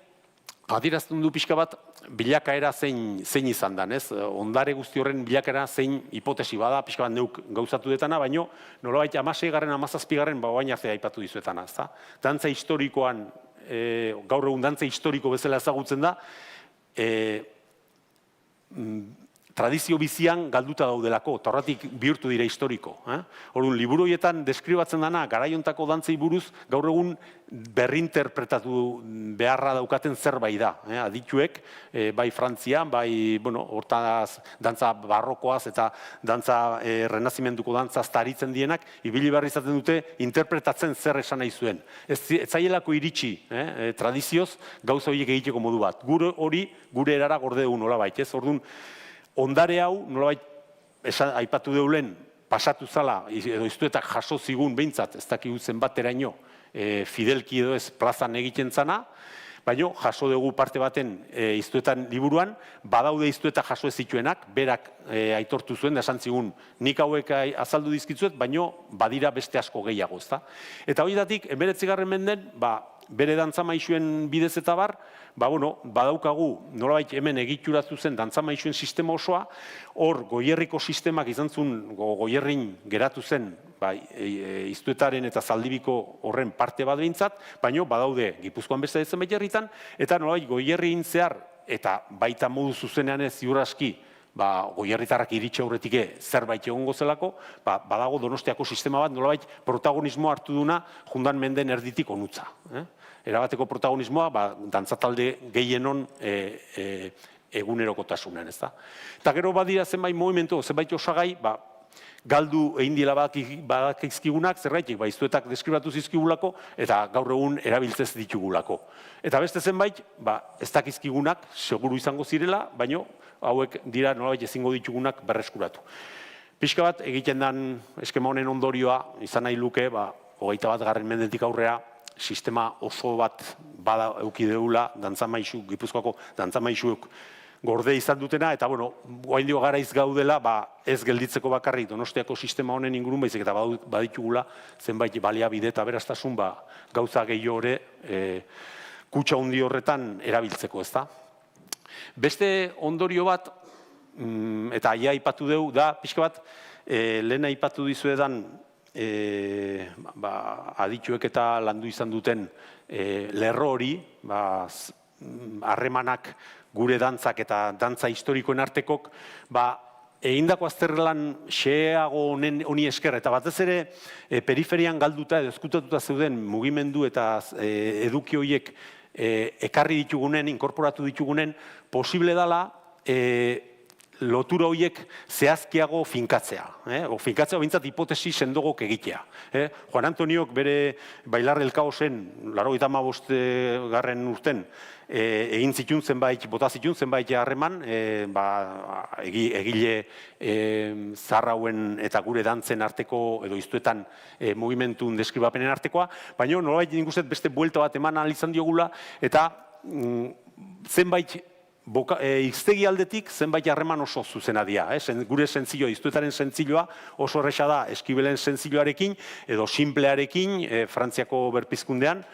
adierazten du pixka bat, bilakaera zein izan dan, ez? Ondare guzti horren bilakaera zein hipotesi bada, pixka bat neuk gauzatu detana, baino nolabait 16. 17. Baina arte aipatu dizuetana, ez da? Dantza historikoan, gaur egun dantza historiko bezala ezagutzen da, tradizio bizian galduta daudelako, eta horretik bihurtu dira historiko. Orduan, liburu horietan deskribatzen dana, garaiontako dantzei buruz, gaur egun berrinterpretatu beharra daukaten zerbait da. Adituek, bai Frantzian, bai, hortaz, dantza barrokoaz eta dantza renazimenduko dantzaz taritzen dienak, ibili behar izaten dute interpretatzen zer esan nahi zuen. Ez zaielako iritsi, tradizioz, gauza horiek egiteko modu bat. Gure erara gorde dugu nolabait, ez? Orduan, ondare hau, nolabait, aipatu deulen, pasatu zala, edo iztuetak jaso zigun behintzat, ez dakigu zenbateraino, fidelki edo ez plazan egiten zana, baina jaso dugu parte baten iztuetan liburuan, badaude iztuetak jaso ez zituenak, berak aitortu zuen, da esan zigun, nik hauek azaldu dizkitzuet, baina badira beste asko gehiago, ezta? Eta horietatik, 19. Menden, bere dantzamaixuen bidez eta bar, badaukagu, nolabait hemen egituratu zen dantzamaixuen sistema osoa, hor goierriko sistemak izan zuen, goierrin geratu zen, iztuetaren eta zaldibiko horren parte bat behintzat, baina badaude Gipuzkoan beste zenbait herritan, eta nolabait goierrin zehar, eta baita modu zuzenean ez ziur aski, goierritarrak iritsi aurretik zerbait egongo zelako, badago Donostiako sistema bat nolabait protagonismoa hartu duna jundan menden erditik onutza. Erabateko protagonismoa dantzatalde gehienon egunerokotasunen, ez da. Eta gero badira zenbait movimentu, zenbait osagai, galdu egin dira badakizkigunak, zergaitik, iztuetak deskribatu zizkigulako, eta gaur egun erabiltzez ditugulako. Eta beste zenbait, ez dakizkigunak, seguru izango zirela, baina hauek dira nolabait ezingo ditugunak berreskuratu. Pixka bat, egiten den eskema honen ondorioa, izan nahi luke, 21. Mendetik aurrera, sistema oso bat bada eukideula, Gipuzkoako dantzamaixuek gorde izan dutena, eta, guain dio garaiz gaudela, ez gelditzeko bakarrik Donostiako sistema honen ingurun, baizik eta baditugula zenbait baliabide eta beraztasun gauza gehiago ere kutxa handi horretan erabiltzeko, ez da? Beste ondorio bat, eta aia aipatu dugu, da, pixka bat, lehen aipatu dizuedan adituek eta landu izan duten lerro hori, harremanak gure dantzak eta dantza historikoen artekok, egindako azterlan xeago honi esker, eta batez ere periferian galduta edo ezkutatuta zeuden mugimendu eta eduki horiek ekarri ditugunen, inkorporatu ditugunen, posible dela lotura horiek zehazkiago finkatzea. Finkatzea bintzat hipotesi sendogok egitea. Juan Antoniok bere Bailar del Kaosen, 85 garren urten, egin zitun zenbait, bota zitun zenbait harreman, egile zarrauen eta gure dantzen arteko, edo iztuetan mugimentun deskribapenen artekoa, baina nolabait nik uste beste buelta bat eman izan diogula, eta zenbait iztegi aldetik zenbait harreman oso zuzena dira. Gure sentzioa, iztuetaren sentzioa oso erresa da Eskibelen sentzioarekin edo simplearekin Frantziako berpizkundean,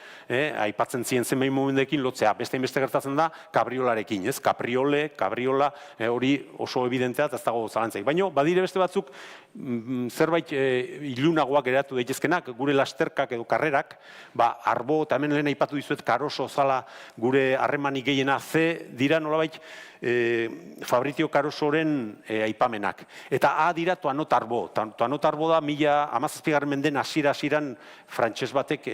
aipatzen ziren zenbait momentekin lotzea. Beste inbeste gertatzen da kabriolarekin, kapriole, kabriola, hori oso evidentea eta ez dago zalantzaik. Baina badire beste batzuk zerbait ilunagoak geratu daitezkenak, gure lasterkak edo karrerak, arbo, eta hemen lehen aipatu dizuet Karoso zala gure harremanik gehiena ze dira nolabait Fabrizio Carosoren aipamenak. Eta A dira Toanot Arbo. Toanot Arbo da 17. menden hasiera-hasieran frantses batek,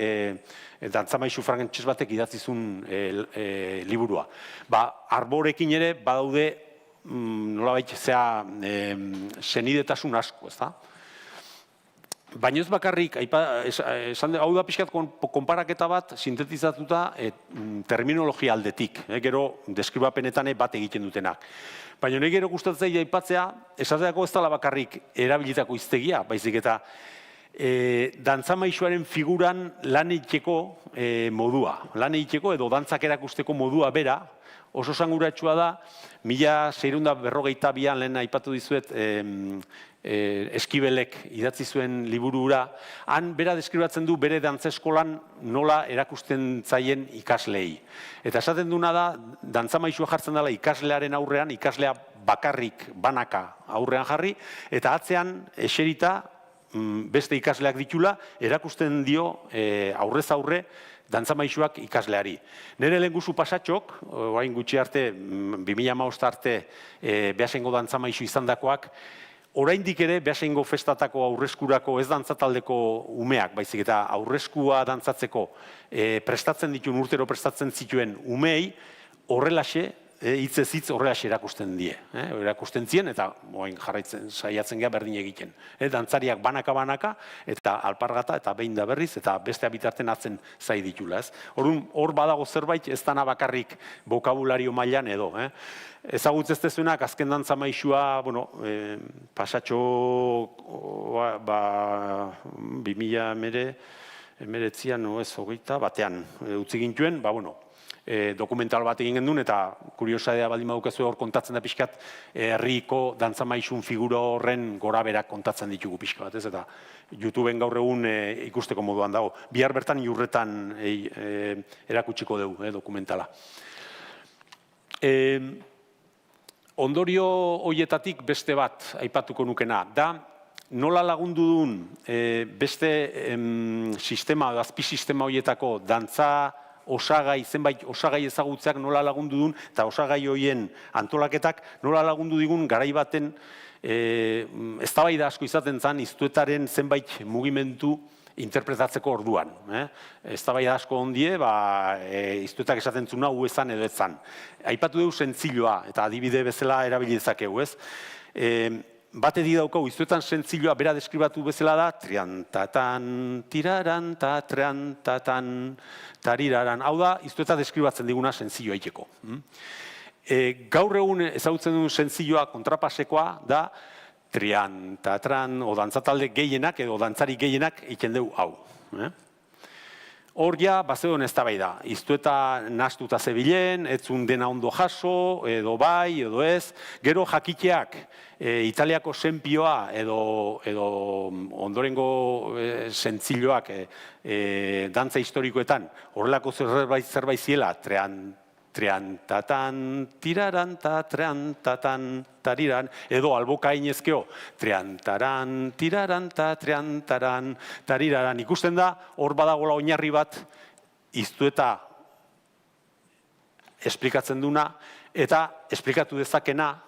dantzamaisu frantses batek idatzizun liburua. Arborekin ere badaude nolabait senidetasun asko, ez da? Baina ez bakarrik, hau da pixkat konparaketa bat sintetizatuta terminologia aldetik, gero deskribapenetan bat egiten dutenak. Baina nahi gero gustatzen aipatzea, esateako ez dela bakarrik erabilitako hiztegia, baizik eta dantzamaisuaren figuran lan egiteko modua, lan egiteko edo dantzak erakusteko modua bera, oso esanguratsua da, 1642an lehen aipatu dizuet Eskibelek idatzi zuen liburura, han bera deskribatzen du bere dantzeskolan nola erakusten zaien ikaslei. Eta esaten duna da, dantzamaisua jartzen dela ikaslearen aurrean, ikaslea bakarrik banaka aurrean jarri, eta atzean eserita beste ikasleak ditula, erakusten dio aurrez aurre dantzamaisuak ikasleari. Nire lehenguzu pasatxok, orain gutxi arte, 2015 arte Beasaingo dantzamaisu izandakoak, oraindik ere Beasaingo festatako aurreskurako ez dantzataldeko umeak, baizik eta aurreskua dantzatzeko prestatzen dituen, urtero prestatzen zituen umeei, horrelaxe, hitzez hitz horrelaxe erakusten die. Erakusten zien eta jarraitzen saiatzen gea berdin egiten. Dantzariak banaka-banaka eta alpargata eta behin da berriz eta beste bitarten atzen zai ditula. Hor badago zerbait ez dana bakarrik bokabulario mailan edo. Ezagutz ez dezuenak azken dantzamaisua, pasatxo 2019an, ez 20 batean utzi gintuen, dokumental bat egin gendun, eta kuriosadea baldin badukazu hor kontatzen da pixkat, herriko dantzamaisun figura horren gora berak kontatzen ditugu pixka bat, eta YouTubeen gaur egun ikusteko moduan dago. Bihar bertan Iurretan erakutsiko dugu dokumentala. Ondorio hoietatik beste bat aipatuko nukena, da nola lagundu duen beste sistema, azpisistema hoietako dantza osagai, zenbait osagai ezagutzeak nola lagundu duen, eta osagai hoien antolaketak nola lagundu digun garai baten eztabaida asko izaten zen iztuetaren zenbait mugimendu interpretatzeko orduan. Eztabaida asko ondie, iztuetak esaten zuna hu ezan edo ezan. Aipatu dugu sentziloa, eta adibide bezala erabili dezakegu, ez? Bate di daukau, iztuetan sentziloa bera deskribatu bezala da, triantatan, tiraran, ta triantatan, tariraran. Hau da, iztueta deskribatzen diguna sentzilloa iteko. Gaur egun ezagutzen duen sentziloa kontrapasekoa da, triantatran, o dantzatalde gehienak edo dantzari gehienak iten dugu hau. Hor ja, bazegoen eztabaida. Iztueta nahastuta zebilen, etzun dena ondo jaso, edo bai, edo ez. Gero jakiteak Italiako senpioa edo ondorengo sentziloak dantza historikoetan horrelako zerbait ziela, triantatan, tiraranta, triantatan, tariran, edo alboka inezkeo, triantaran, tiraranta, triantaran, tariraran. Ikusten da, hor badagola oinarri bat, iztueta esplikatzen duna, eta esplikatu dezakena,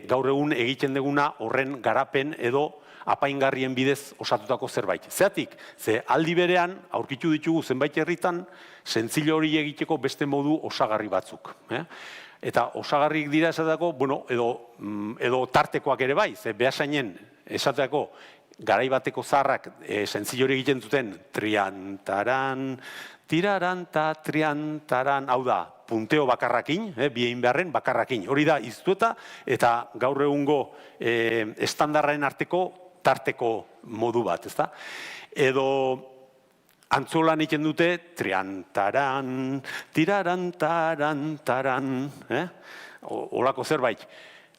gaur egun egiten duguna horren garapen edo apaingarrien bidez osatutako zerbait. Zeatik, ze aldi berean, aurkitu ditugu zenbait herritan, sentzilo hori egiteko beste modu osagarri batzuk. Eta osagarrik dira esateko, bueno, edo tartekoak ere bai, ze behasainen esateko garaibateko zaharrak sentzilo hori egiten zuten triantaran, tiraranta, triantaran, hau da, punteo bakarrakin, bien beharren bakarrakin. Hori da, iztueta eta gaur egungo estandarraren arteko tarteko modu bat, ezta? Edo antzolan egiten dute triantaran, tirarantarantaran, holako zerbait.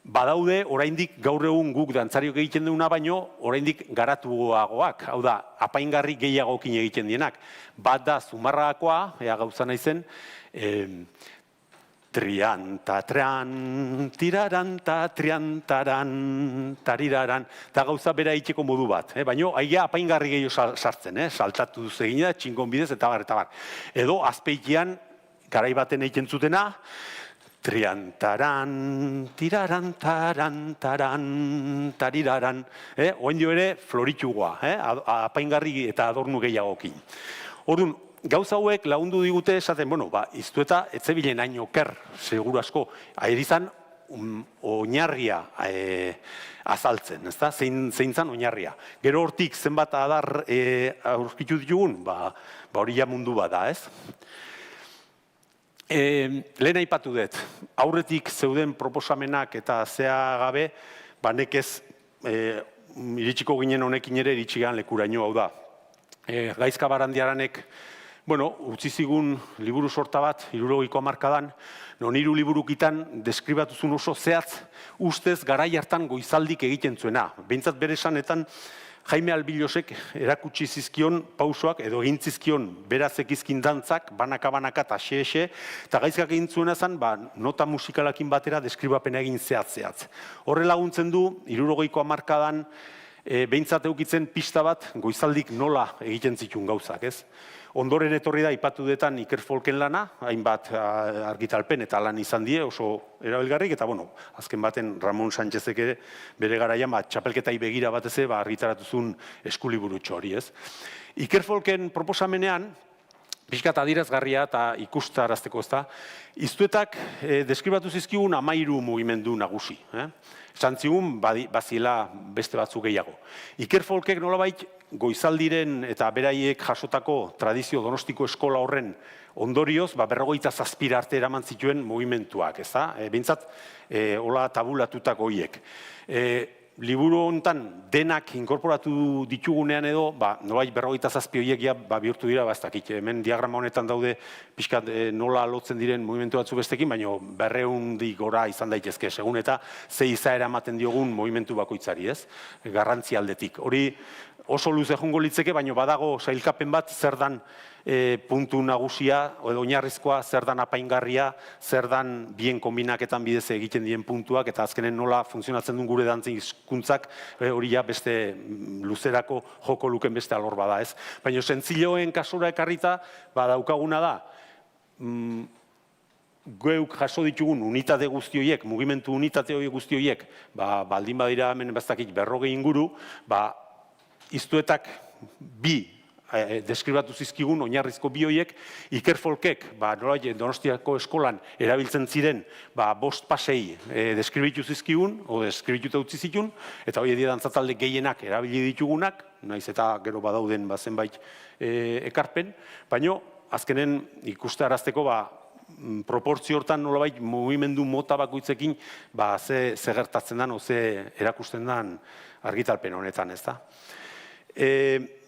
Badaude, oraindik gaur egun guk dantzariok egiten duguna baino, oraindik garatuagoak, hau da, apaingarri gehiagokin egiten dienak. Bat da, Zumarragakoa, ea gauza naizen, triantatran, tiraranta, triantaran, tariraran, eta gauza bera itxeko modu bat. Baina, aia apaingarri gehiago sartzen, saltatu duz egin da, txingon bidez, eta bar. Edo, azpeitian, garai baten egiten zutena, triantaran, tirarantaran, taran, tariraran, oendio ere floritxugoa, apaingarri eta adornu gehiagokin. Orduan, gauza hauek lagundu digute esaten, bueno, iztueta etzebilen hain oker, seguru asko, aerizan oinarria azaltzen, ezta? Zeintzan oinarria. Gero hortik zenbat adar aurkitu ditugun, hori ja mundu bada, ez? Lehen aipatu dut, aurretik zeuden proposamenak eta zea gabe, nekez iritsiko ginen honekin ere iritsigan lekuraino, hau da. Gaizka Barandiaranek, utzi zigun liburu sorta bat, 70ko hamarkadan, non 3 liburukitan deskribatuzun oso zehatz, ustez garai hartan goizaldik egiten zuena. Behintzat bere esanetan, Jaime Albilosek erakutsi zizkion pausoak edo egin zizkion beraz ekizkin dantzak, banaka-banaka eta xe-xe, eta gaizkak egin zuena zen, nota musikalakin batera deskribapena egin zehatz. Horre laguntzen du, 70ko hamarkadan, behintzat eukitzen pista bat, goizaldik nola egiten zituen gauzak, ez? Ondoren etorri da, ipatu detan Iker Folken lana, hainbat argitalpen eta lan izan die, oso erabilgarrik, eta azken baten Ramon Sánchezek ere bere garaian, txapelketai begira batez argitaratuzun eskuliburutxo hori, ez? Iker Folken proposamenean, pixkat adierazgarria eta ikustarazteko, ezta, iztuetak deskribatu zizkigun 13 mugimendu nagusi. Santzigun, baziela beste batzuk gehiago. Iker Folkek nolabait goizaldiren eta beraiek jasotako tradizio donostiko eskola horren ondorioz, 57 arte eraman zituen mugimenduak, ezta? Behintzat, hola tabulatutako horiek. Liburu honetan denak inkorporatu ditugunean edo, nolabait 57 horiek bihurtu dira, ez dakit, hemen diagrama honetan daude pixkat nola lotzen diren mugimendu batzu bestekin, baina 200 gora izan daitezke, segun eta ze izaera ematen diogun mugimendu bakoitzari, ez? Garrantzi aldetik. Hori oso luze jungo litzeke, baina badago sailkapen bat zer dan puntu nagusia, edo oinarrizkoa, zer dan apaingarria, zer dan bien kombinaketan bidez egiten dien puntuak, eta azkenen nola funtzionatzen duen gure dantzen hizkuntzak, hori ja beste luzerako joko luken beste alor bada, ez? Baina sentziloen kasura ekarrita, daukaguna da, geuk jaso ditugun unitate guzti horiek, mugimendu unitate horiek guzti horiek, baldin badira hemen bastakit 40 inguru, iztuetak bi deskribatu zizkigun, oinarrizko bi horiek, Iker Folkek, Donostiako eskolan erabiltzen ziren, 5 pasei deskribitu zizkigun, o deskribituta utzi zitun, eta hori edia dantzatalde gehienak erabili ditugunak, naiz eta gero badauden zenbait ekarpen, baina azkenen ikustarazteko proportzio hortan nolabait mugimendu mota bakoitzekin ze gertatzen den, ze erakusten den argitalpen honetan, ez da?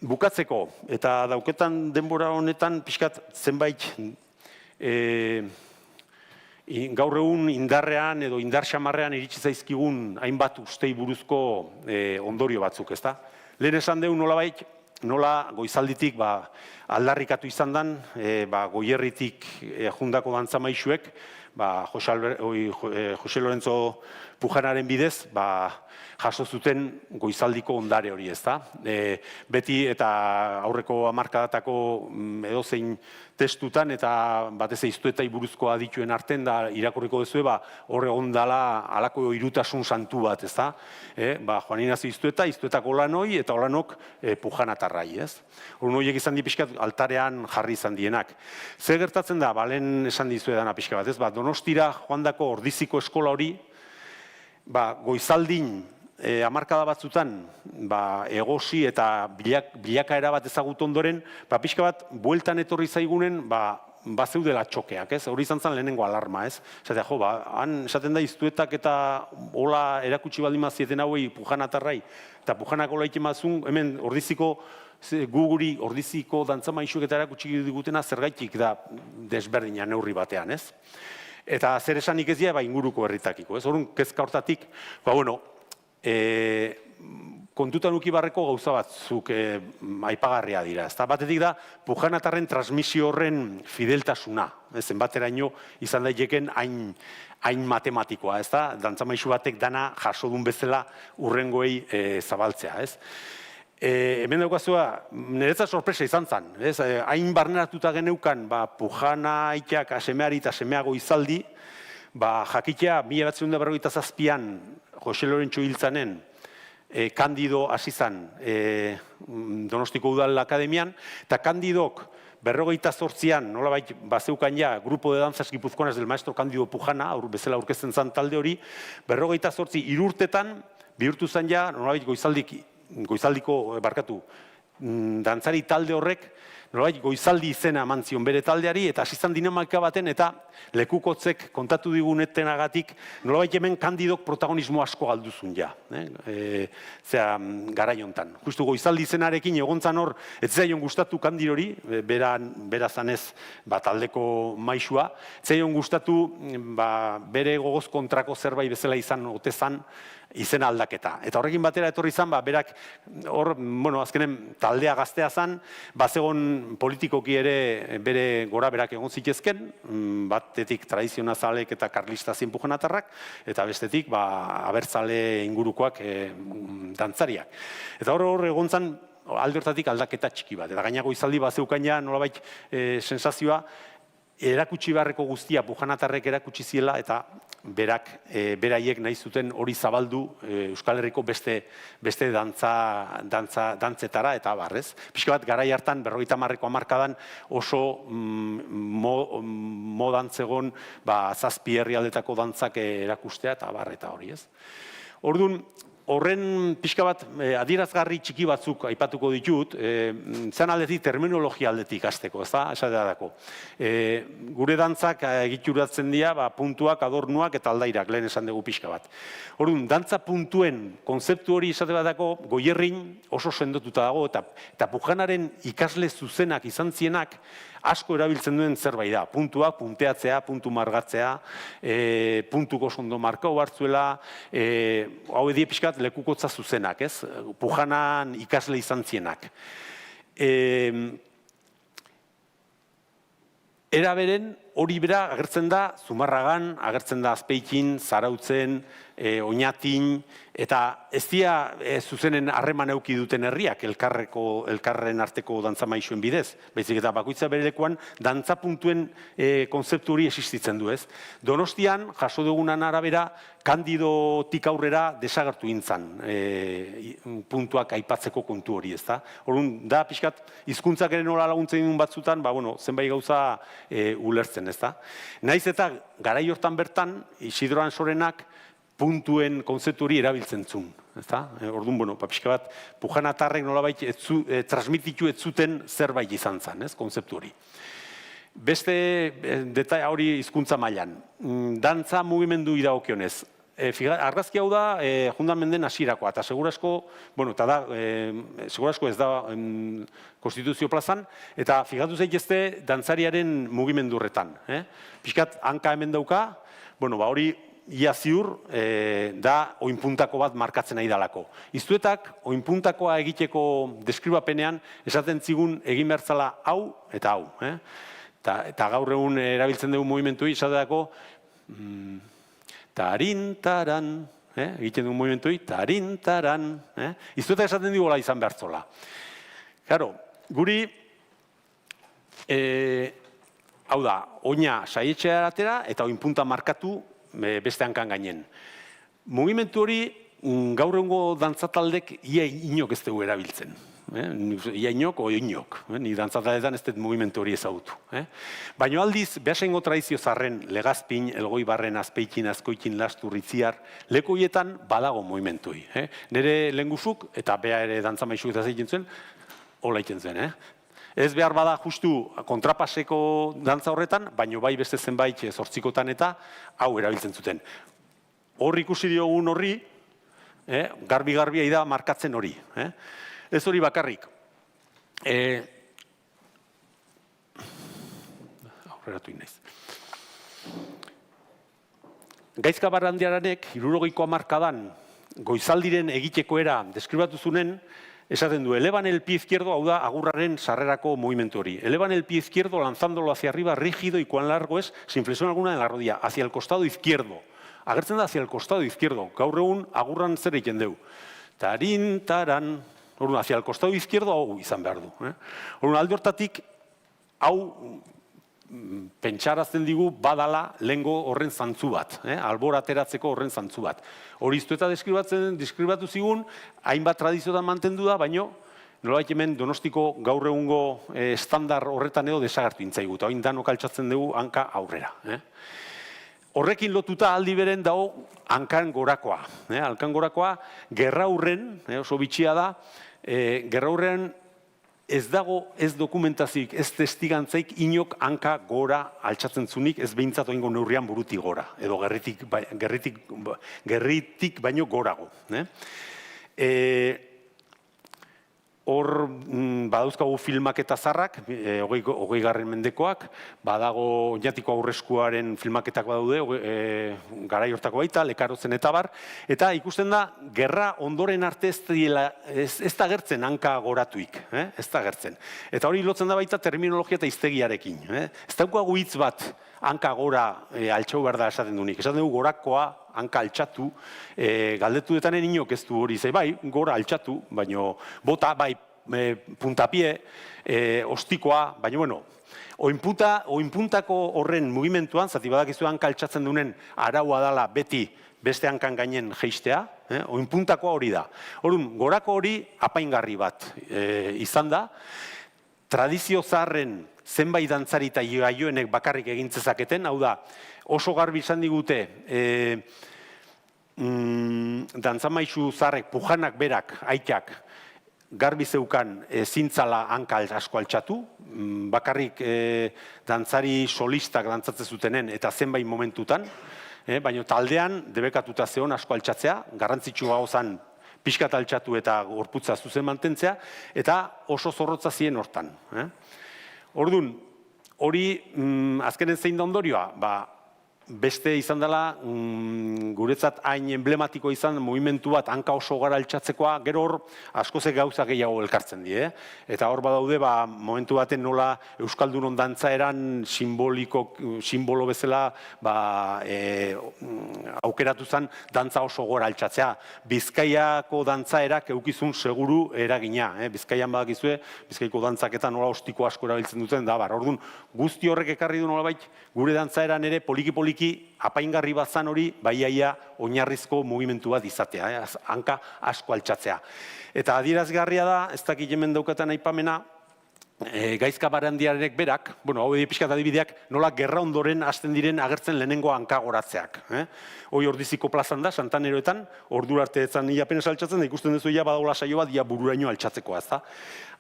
Bukatzeko, eta dauketan denbora honetan pixkat zenbait gaur egun indarrean edo indar xamarrean iritsi zaizkigun hainbat ustei buruzko ondorio batzuk, ez da? Lehen esan dugu nolabait, nola goizalditik aldarrikatu izan den, goierritik jundako dantzamaixuek, Jose Lorenzo Pujanaren bidez, jaso zuten goizaldiko ondare hori, ezta? Beti eta aurreko hamarkadatako edozein testutan eta batez iztuetai buruzko adituen arten da irakurriko duzue, hor egon dela halako hirutasun santu bat, ezta? Juan Ignacio Iztuetako lanoi eta olanok Pujanatarrai, ez? Horren horiek izan di pixkat altarean jarri izan dienak. Zer gertatzen da, lehen esan dizuedana pixka bat, ez? Donostira joandako Ordiziko eskola hori, goizaldin hamarkada batzutan egosi eta bilakaera bat ezagutu ondoren, pixka bat bueltan etorri zaigunen zeudela txokeak, ez? Hori izan zen lehenengo alarma, ez? Han esaten da Iztuetak eta hola erakutsi baldin mazieten hauei Pujanatarrai, eta Pujanako laiten mazun, hemen Ordiziko guguri Ordiziko dantzamaixuk eta erakutsi digutena zergaitik da desberdina neurri batean, ez? Eta zer esanik ez dira, inguruko herritakiko, ez? Horren kezka hortatik, kontutan uki barreko gauza batzuk aipagarria dira. Batetik da, Pujanatarren transmisio horren fideltasuna. Zenbateraino izan daiteken hain matematikoa. Dantzamaixu batek dana jasodun bezala urrengoei zabaltzea. Hemen daukazua, niretzat sorpresa izan zen. Hain barneratuta geneukan Pujana aitak asemeari eta asemeago izaldi, jakitea 1947an Jose Lorenzo hiltzanen Kandido hasi zan Donostiko Udal Akademian, eta Kandidok 48an, nolabait bazeukan ja, Grupo de Danzas Guipuzcoanas del Maestro Kandido Pujana, bezala aurkezten zan talde hori, 48 irurtetan bihurtu zan ja, nolabait goizaldiko dantzari talde horrek, nolabait goizaldi izena eman zion bere taldeari, eta hasi zan dinamika baten, eta lekukotzek kontatu digunetenagatik, nolabait hemen Kandidok protagonismo asko galduzun ja, garaiontan. Justu goizaldi izenarekin egontzan hor, ez zaion gustatu Kandidori, bera zanez taldeko maixua, ez zaion gustatu bere gogoz kontrako zerbait bezala izan otezan, izena aldaketa. Eta horrekin batera etorri izan, berak, hor, azkenen taldea gaztea zan, bazegon politikoki ere bere gora berak egon zitezken, batetik tradizionazalek eta karlista zien Pujanatarrak, eta bestetik, abertzale ingurukoak dantzariak. Eta hor egon zan, alde hortatik aldaketa txiki bat. Eta gainako izaldi bazeukaina nolabait sensazioa, erakutsi beharreko guztia Pujanatarrek erakutsi ziela, eta beraiek nahi zuten hori zabaldu Euskal Herriko beste dantzetara eta barrez. Pixka bat, garai hartan, 50ko hamarkadan oso modantzegon zazpi herrialdetako dantzak erakustea eta barre eta hori, ez? Orduan, horren pixka bat adierazgarri txiki batzuk aipatuko ditut, zan aldetik terminologia aldetik hasteko, ez da, esateadako. Gure dantzak egituratzen dira puntuak, adornuak eta aldairak, lehen esan dugu pixka bat. Orduan, dantza puntuen konzeptu hori esateadako Goierrin oso sendotuta dago, eta Pujanaren ikasle zuzenak izan zienak asko erabiltzen duen zerbait da. Puntuak, punteatzea, puntu margatzea, puntuko sondo markau hartzuela, hau edia pixkat lekukotza zuzenak, ez? Pujanan ikasle izan zienak. Era beren, hori bera agertzen da Zumarragan, agertzen da Azpeitin, Zarautzen, Oñatin, eta ez dira zuzenen harreman eduki duten herriak elkarren arteko dantzamaixuen bidez. Baizik eta bakoitza bere lekuan dantza puntuen konzeptu hori existitzen du, ez? Donostian, jaso dugunan arabera, Kandidotik aurrera desagertu gintzan puntuak aipatzeko kontu hori, ez da? Orduan, da pixkat, hizkuntzak ere nola laguntzen duen batzutan, zenbait gauza ulertzen, ez da? Naiz eta garai hortan bertan, Isidro Ansorenak puntuen konzeptu hori erabiltzen zuen. Orduan, pixka bat, Pujanatarrek nolabait transmititu ez zuten zerbait izan zen, konzeptu hori. Beste detail hori hizkuntza mailan. Dantza mugimendu idagokionez. Argazki hau da, jundan menden hasirakoa, eta segurasko ez da Konstituzio plazan, eta figatu zaitezte dantzariaren mugimendu horretan. Piskat, hanka hemen dauka, hori ia ziur da oinpuntako bat markatzen nahi dalako. Iztuetak, oinpuntakoa egiteko deskribapenean, esaten zigun egin bertzala hau eta hau. Eta gaur egun erabiltzen dugu mugimendu esaterako tarin-taran, egiten du movimentoi, tarin-taran, izueta esaten digola izan behartzola. Claro, guri, hau da, oina saietxea atera eta oinpunta markatu beste hankan gainen. Mugimendu hori gaur egungo dantzataldek ia inok ez dugu erabiltzen. Ia inok o inok. Ni dantzataldetan ez dut mugimendu hori ezagutu. Baina aldiz, behasengo tradizio zarren, Legazpin, Elgoibarren, Azpeitin, Azkoitin, Lastur, Itziar, leku hietan badago mugimendu hori. Nere lehengusuk, eta beha ere dantzamaixuk eta zeitzen zuen, hola iten zen. Ez behar bada justu kontrapaseko dantza horretan, baino bai beste zenbait zortzikotan eta hau erabiltzen zuten. Hor ikusi diogun horri, garbi-garbia da markatzen hori. Ez hori bakarrik. Aurreratu inaiz. Gaizka Barandiaranek, 60ko hamarkadan, goizaldiren egitekoera deskribatu zunen, esaten du, elevan el pie izquierdo, hau da, agurraren sarrerako movimentu hori. Elevan el pie izquierdo lanzándolo hacia arriba, rígido y cuán largo es, sin flexión alguna en la rodilla, hacia el costado izquierdo. Agertzen da hacia el costado izquierdo. Gaur egun agurran zer egiten deu. Tarin, taran, hacia el costado izquierdo hau izan behar du. Alde hortatik, hau pentsarazten digu badala lehengo horren zantzu bat, albora ateratzeko horren zantzu bat. Hori iztu eta deskribatu zigun, hainbat tradiziotan mantendu da, baino nolabait hemen Donostiko gaur egungo estandar horretan edo desagertu intzaigu, eta hain danok altxatzen dugu hanka aurrera. Horrekin lotuta aldi beren dago hankan gorakoa. Hankan gorakoa, gerra hurren, oso bitxia da, gerra hurren ez dago ez dokumentazik, ez testigantzaik inok hanka gora altxatzen zunik, ez behintzat oingo neurrian burutik gora, edo gerritik baino gorago. Hor badauzkagu filmak eta zarrak, 20. mendekoak, badago Oñatiko Aurreskuaren filmaketak badaude, garai hortako baita, Lekarotzen eta bar, eta ikusten da, gerra ondoren arte ez da gertzen hanka goratuik, ez da gertzen. Eta hori lotzen da baita terminologia eta hiztegiarekin. Ez daukagu hitz bat hanka gora altxau behar da esaten dunik. Esaten dugu gorakoa, hanka altxatu, galdetu detanen inok ez du hori zei, bai, gora altxatu, baino bota, bai, puntapie, ostikoa, baina, bueno, oinpuntako horren mugimentuan, zati badakizu hanka altxatzen dunen araua dala beti beste hankan gainen jeistea, oinpuntakoa hori da. Orduan, gorako hori apaingarri bat izan da, tradizio zaharren zenbait dantzari eta gaioenek bakarrik egintzezaketen, hau da, oso garbi izan digute, dantzamaizu zaharrek, pujanak berak, aitak, garbi zeukan zintzala hanka asko altxatu, bakarrik dantzari solistak dantzatzen zutenen eta zenbait momentutan, baina taldean debekatuta zeon asko altxatzea, garrantzitsua gozan pixkat altxatu eta gorputza zuzen mantentzea, eta oso zorrotza ziren hortan. Orduan, hori azkenen zein da ondorioa? Beste izan dela, guretzat hain emblematiko izan movimentu bat hanka oso gara altxatzekoa, gero hor askozek gauza gehiago elkartzen di. Eta hor badaude, momentu baten nola Euskaldunon dantzaeran simbolo bezala aukeratu zen dantza oso gora altxatzea. Bizkaiako dantzaerak eukizun seguru eragina. Bizkaian badakizue, Bizkaiko dantzak eta nola ostiko asko erabiltzen duten, da bar. Orduan, guzti horrek ekarri du nolabait, gure dantzaeran ere poliki-poliki apaingarri bat zan hori, baiaia oinarrizko mugimentu bat izatea, hanka asko altxatzea. Eta adierazgarria da, ez dakit hemen daukatan aipamena, Gaizka Barandiaranek berak, hau pixkat adibideak, nola gerra ondoren hasten diren agertzen lehenengo hanka goratzeak. Hoi Ordiziko plazan da, Santaneroetan, ordura arte etzan ia penez altxatzen, da ikusten duzu ia badagola saio bat, ia bururaino altxatzekoa, ez da.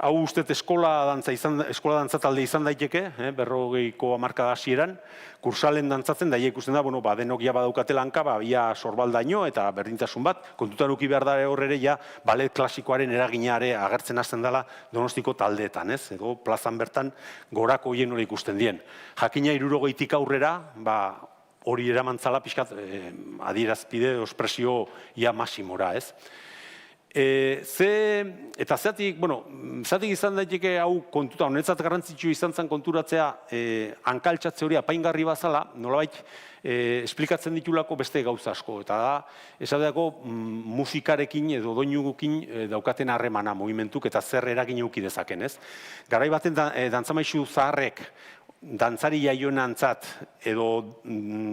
Hau ustez eskola dantzatalde izan daiteke, 40ko hamarkada hasieran, kursalen dantzatzen, da ikusten da, denok ja badaukatela hanka, ia sorbaldaino eta berdintasun bat, kontutan uki behar da hor ere, ja, balet klasikoaren eraginare agertzen hasten dela Donostiko taldeetan, ez? Edo plazan bertan gorako hien hori ikusten dien. Jakina 60tik aurrera, hori eramantzala pixkat adierazpide, espresio ia masimora, ez? Eta zeatik izan daiteke hau kontuta, honetzat garrantzitsu izan zen konturatzea hankaltxatze hori apaingarri bazala, nolabait esplikatzen ditulako beste gauza asko. Eta da, esateako musikarekin edo doinugukin daukaten harremana mugimentuk eta zer eragin eduki dezaken, ez? Garai baten dantzamaisu zaharrek dantzari jaionantzat edo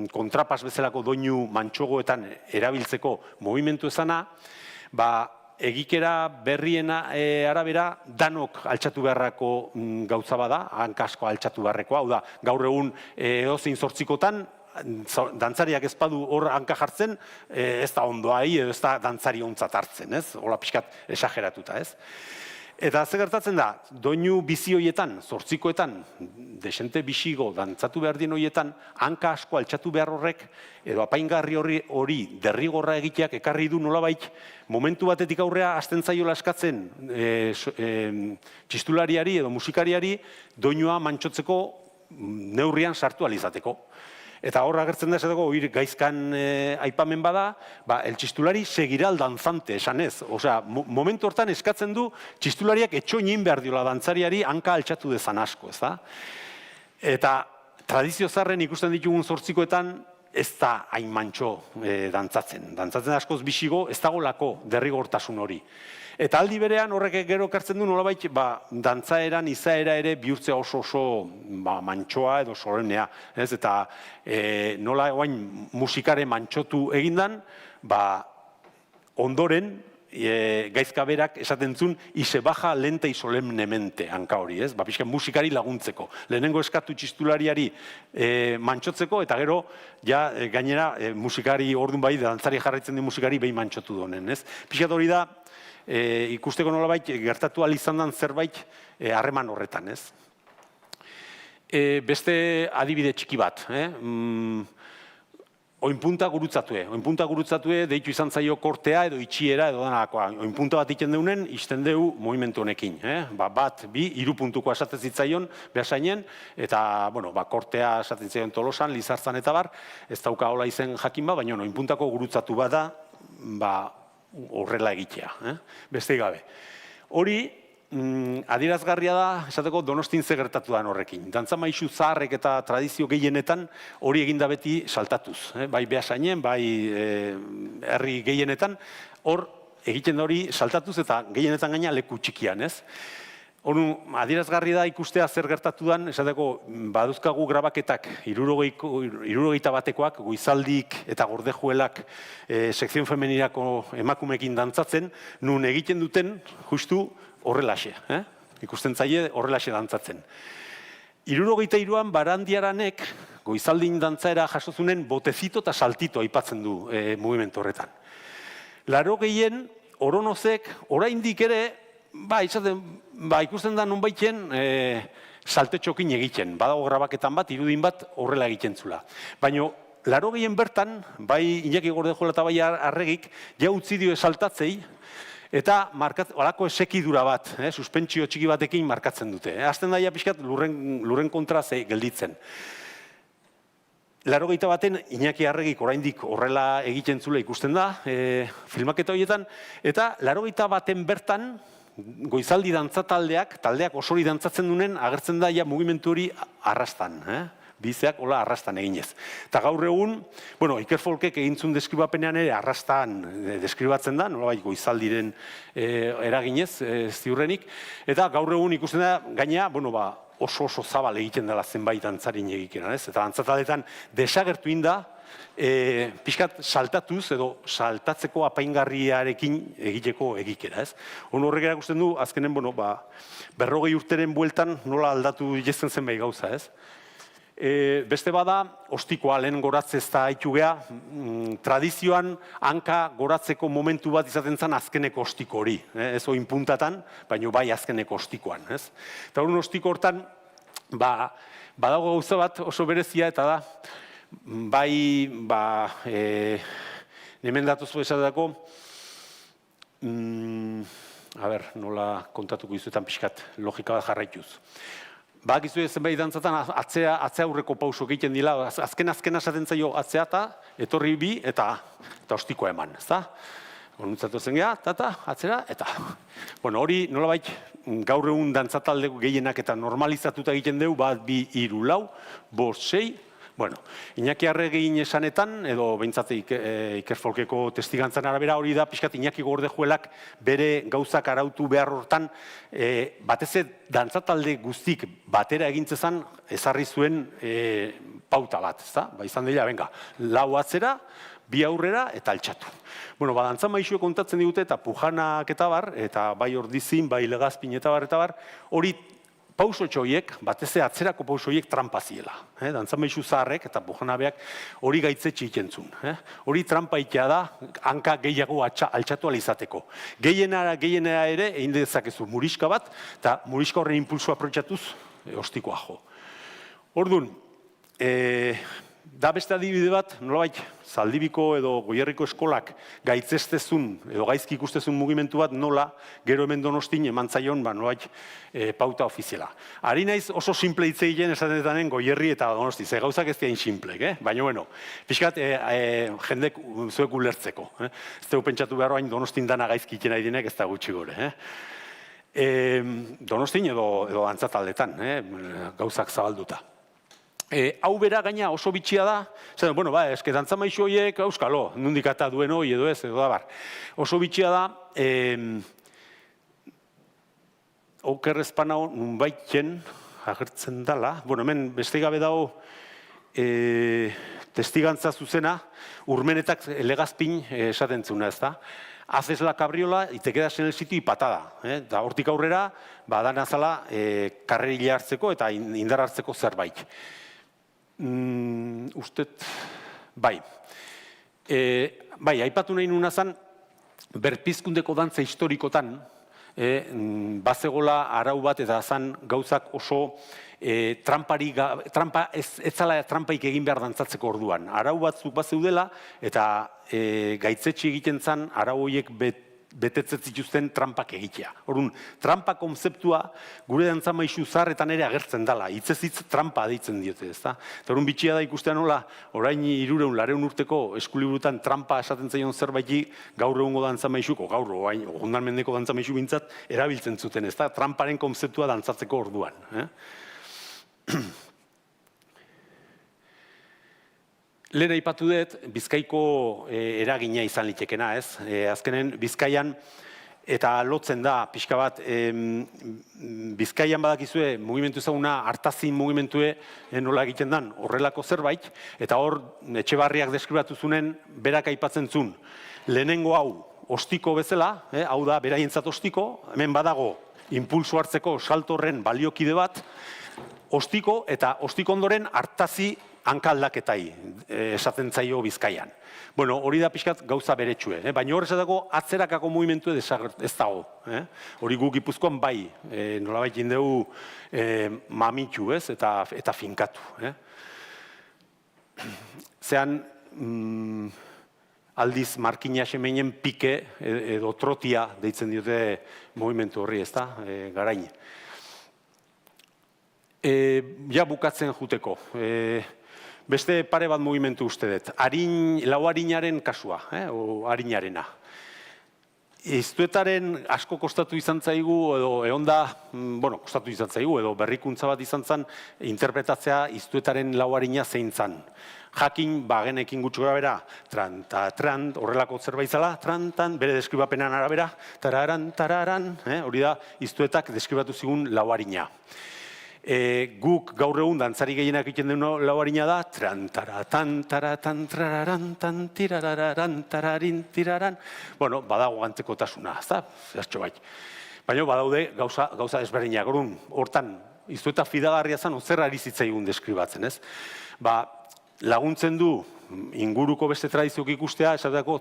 kontrapas bezalako doinu mantxogoetan erabiltzeko mugimentu ezana, egikera berriena arabera danok altxatu beharrako gauza bada, hankasko altxatu beharrekoa, hau da, gaur egun edozein zortzikotan, dantzariak ez badu hor hanka jartzen, ez da ondoai edo ez da dantzari ontzat hartzen, ez? Hola pixkat esageratuta, ez? Eta ze gertatzen da, doinu bizi horietan, zortzikoetan, desente bisigo dantzatu behar dien horietan, hanka asko altxatu behar horrek, edo apaingarri hori derrigorra egiteak ekarri du nolabait, momentu batetik aurrea hasten zaiola eskatzen txistulariari edo musikariari doinua mantxotzeko neurrian sartu alizateko. Eta hor agertzen da esateko, gaizkan aipamen bada, el txistulari seguirá al danzante, esan ez. Osea, momentu hortan eskatzen du txistulariak etxoinin behar diola dantzariari hanka altxatu dezan asko, ez da? Eta tradizio zarren ikusten ditugun zortzikoetan ez da hain mantxo dantzatzen. Dantzatzen askoz bisigo, ez dagolako derrigortasun hori. Eta aldi berean horrek gero ekartzen du nolabait dantzaeran izaera ere bihurtzea oso mantxoa edo solemnea. Eta nola oain musikare mantxotu egindan, ondoren gaizka berak esaten zuen ise baja lenta y solemnemente hanka hori, ez? Pixka musikari laguntzeko. Lehenengo eskatu txistulariari mantxotzeko eta gero gainera musikari ordun bai, dantzari jarraitzen den musikari behin mantxotu donen, ez? Pixkat hori da ikusteko nolabait gertatu izan den zerbait harreman horretan, ez? Beste adibide txiki bat, oinpunta gurutzatue deitu izan zaio kortea edo itxiera edo danakoa. Oinpunta bat iten deunen, izten deu movimentu honekin. Bat, bi, 3 puntuko esaten zitzaion, behasainen, eta kortea esaten zitzaion Tolosan, Lizartzan eta bar, ez dauka hola izen jakin baina oinpuntako gurutzatu bada, horrela egitea, beste gabe. Hori, adierazgarria da, esateko Donostin ze gertatu da horrekin. Dantzamaisu zaharrek eta tradizio gehienetan hori eginda beti saltatuz. Bai behasainen, bai herri gehienetan, hor egiten da hori saltatuz eta gehienetan gaina leku txikian, ez? Hori, adierazgarri da ikustea zer gertatu dan, esateko, baduzkagu grabaketak 71 batekoak, Goizaldik eta Gordejuelak sekzion femenirako emakumekin dantzatzen, nun egiten duten, justu, horrelaxe. Ikusten zaie horrelaxe dantzatzen. 73an Barandiaranek, Goizaldin dantzaera jasozunen botezito eta saltito aipatzen du mugimendu horretan. 80 Oronozek, oraindik ere, ikusten da nun baiten saltetxokin egiten. Badago grabaketan bat, irudin bat horrela egiten zula. Baina, 80 bertan, bai Iñaki Gordejola eta bai Arregik, ja utzi dio saltatzei, eta horako esekidura bat, suspentsio txiki batekin markatzen dute. Azten daia pixkat lurren kontra gelditzen. 80 baten Iñaki Arregik oraindik horrela egiten zula ikusten da, filmaketa horietan, eta 80 baten bertan, Goizaldi dantzataldeak, taldeak osori dantzatzen duen, agertzen da mugimendu hori arrastan. Bizeak hola arrastan eginez. Eta gaur egun, Iker Folkek egintzun deskribapenean ere arrastan deskribatzen da, nolabait Goizaldiren eraginez, ziurrenik. Eta gaur egun ikusten da, gaina, oso zabal egiten dela zenbait dantzarin egikeran, ez? Eta dantzataletan desagertu inda, pixkat saltatuz edo saltatzeko apaingarriarekin egiteko egikera, ez? Horrek erakusten du, azkenen, 40 urteren bueltan nola aldatu jezen zenbait gauza, ez? Beste bada, ostikoa lehen goratze ez da haitu geha, tradizioan hanka goratzeko momentu bat izaten zen azkeneko ostiko hori, ez oin puntatan, baina bai azkeneko ostikoan, ez? Eta hori ostiko hortan, badago gauza bat oso berezia eta da, bai, hemen datuz esateko, nola kontatuko izuetan pixkat, logika bat jarraituz. Bakizu zenbait dantzatan atzea aurreko pauso egiten dila, azkena esaten zaio atzea eta etorri bi eta ostikoa eman, ezta? Onuntzatu zen geha, atzera, eta. Bueno, hori nolabait gaur egun dantzatalde gehienak eta normalizatuta egiten dugu, 1, 2, 3, 4, 5, 6. Bueno, Iñaki Arregin esanetan, edo behintzat Ikerfolkeko testigantzan arabera hori da, pixkat Iñaki Gordejuelak bere gauzak arautu behar hortan, batez dantzatalde guztik batera egintzezan ezarri zuen pauta bat, ezta? Ba, izan dela, venga, 4 atzera, 2 aurrera eta altxatu. Bueno, dantza maisuek kontatzen digute eta pujanak eta bar, eta bai Ordizin, bai Legazpin eta bar, hori pauso txoiek, batez atzerako pauso horiek trampa ziela. Dantza maisu zaharrek eta pujanabeak hori gaitzetxe ikentzun. Hori trampa itea da, hanka gehiago altxatu alizateko. Gehienera ere, egin dezakezu muriska bat, eta muriska horren impulsua aprotxatuz, ostikoa jo. Orduan, da beste adibide bat, nolabait, Zaldibiko edo Goierriko eskolak gaitzestezun edo gaizki ikustezun mugimendu bat nola gero hemen Donostin eman zaion nolabait pauta ofiziala. Ari naiz oso simple hitz egiten esatetanen Goierri eta Donosti, ze gauzak ez diain simplek, baina bueno, pixkat jendek zuek ulertzeko. Ez dugu pentsatu behar bain Donostin dana gaizki ikena irenek ez da gutxi gore. Donostin edo antzataldetan, gauzak zabalduta. Hau bera gaina oso bitxia da, bueno, eske dantza maisu horiek, euskalo, nondik ata duen hori edo ez, edo da bar. Oso bitxia da, okerrezpanao nunbaiten agertzen dala, bueno, hemen beste gabe dago testigantza zuzena, Urmenetak Legazpin esaten zuna, ez da? Haces la cabriola y te quedas en el sitio y patada. Da hortik aurrera, badan azala karrerila hartzeko eta indar hartzeko zerbait. Ustet, bai, aipatu nahi nuna zan, berpizkundeko dantza historikotan, bazegola arau bat eta zan gauzak oso trampa ez zala trampaik egin behar dantzatzeko orduan. Arau batzuk bazeudela eta gaitzetxe egiten zan arau horiek betetzen zituzten trampak egitea. Orduan, trampa konzeptua gure dantza maisu zaharretan ere agertzen dela. Hitzez hitz trampa deitzen diote, ezta? Eta orduan bitxia da ikustean nola, orain 300 urteko eskuliburutan trampa esaten zaion zerbaiti gaur egungo dantza maisuko, gaur ondan mendeko dantza maisu bintzat, erabiltzen zuten, ezta? Tramparen konzeptua dantzatzeko orduan. Lehen aipatu dut, Bizkaiko eragina izan litekena, ez? Azkenen, Bizkaian, eta lotzen da, pixka bat, Bizkaian badakizue, mugimendu ezaguna, hartazin mugimentue nola egiten dan, horrelako zerbait, eta hor, Etxebarriak deskribatu zunen, berak aipatzen zuen, lehenengo hau, ostiko bezala, hau da, beraientzat ostiko, hemen badago, impulso hartzeko salto horren baliokide bat, ostiko, eta ostiko ondoren hartazi hankaldaketai esaten zaio Bizkaian. Bueno, hori da pixkat gauza beretsue, baina hor esateko atzerakako mugimendu ez dago. Hori guk Gipuzkoan bai, nolabait jindegu mamitxu ez, eta finkatu. Zean, aldiz Markina Xemeinen pike edo trotia deitzen diote mugimendu horri, ez da, garain. Ja bukatzen juteko. Beste pare bat mugimendu uste dut. Lau harinaren kasua, o harinarena. Iztuetaren asko kostatu izan zaigu, edo egonda, kostatu izan zaigu, edo berrikuntza bat izan zen, interpretatzea iztuetaren lau harina zein zan. Jakin, genekin gutxu gara tran, horrelako zerbait zala, tran, bere deskribapenan arabera, tararan, hori da, iztuetak deskribatu zigun lau harina. Guk gaur egun dantzari gehienak egiten duen lauharina da, bueno, badago antzekotasuna, ez da, zertxo bai. Baina badaude gauza ezberdinak, hortan, iztueta fidagarria zen, zer ari zitzaigun deskribatzen, ez? Laguntzen du inguruko beste tradiziok ikustea, esateko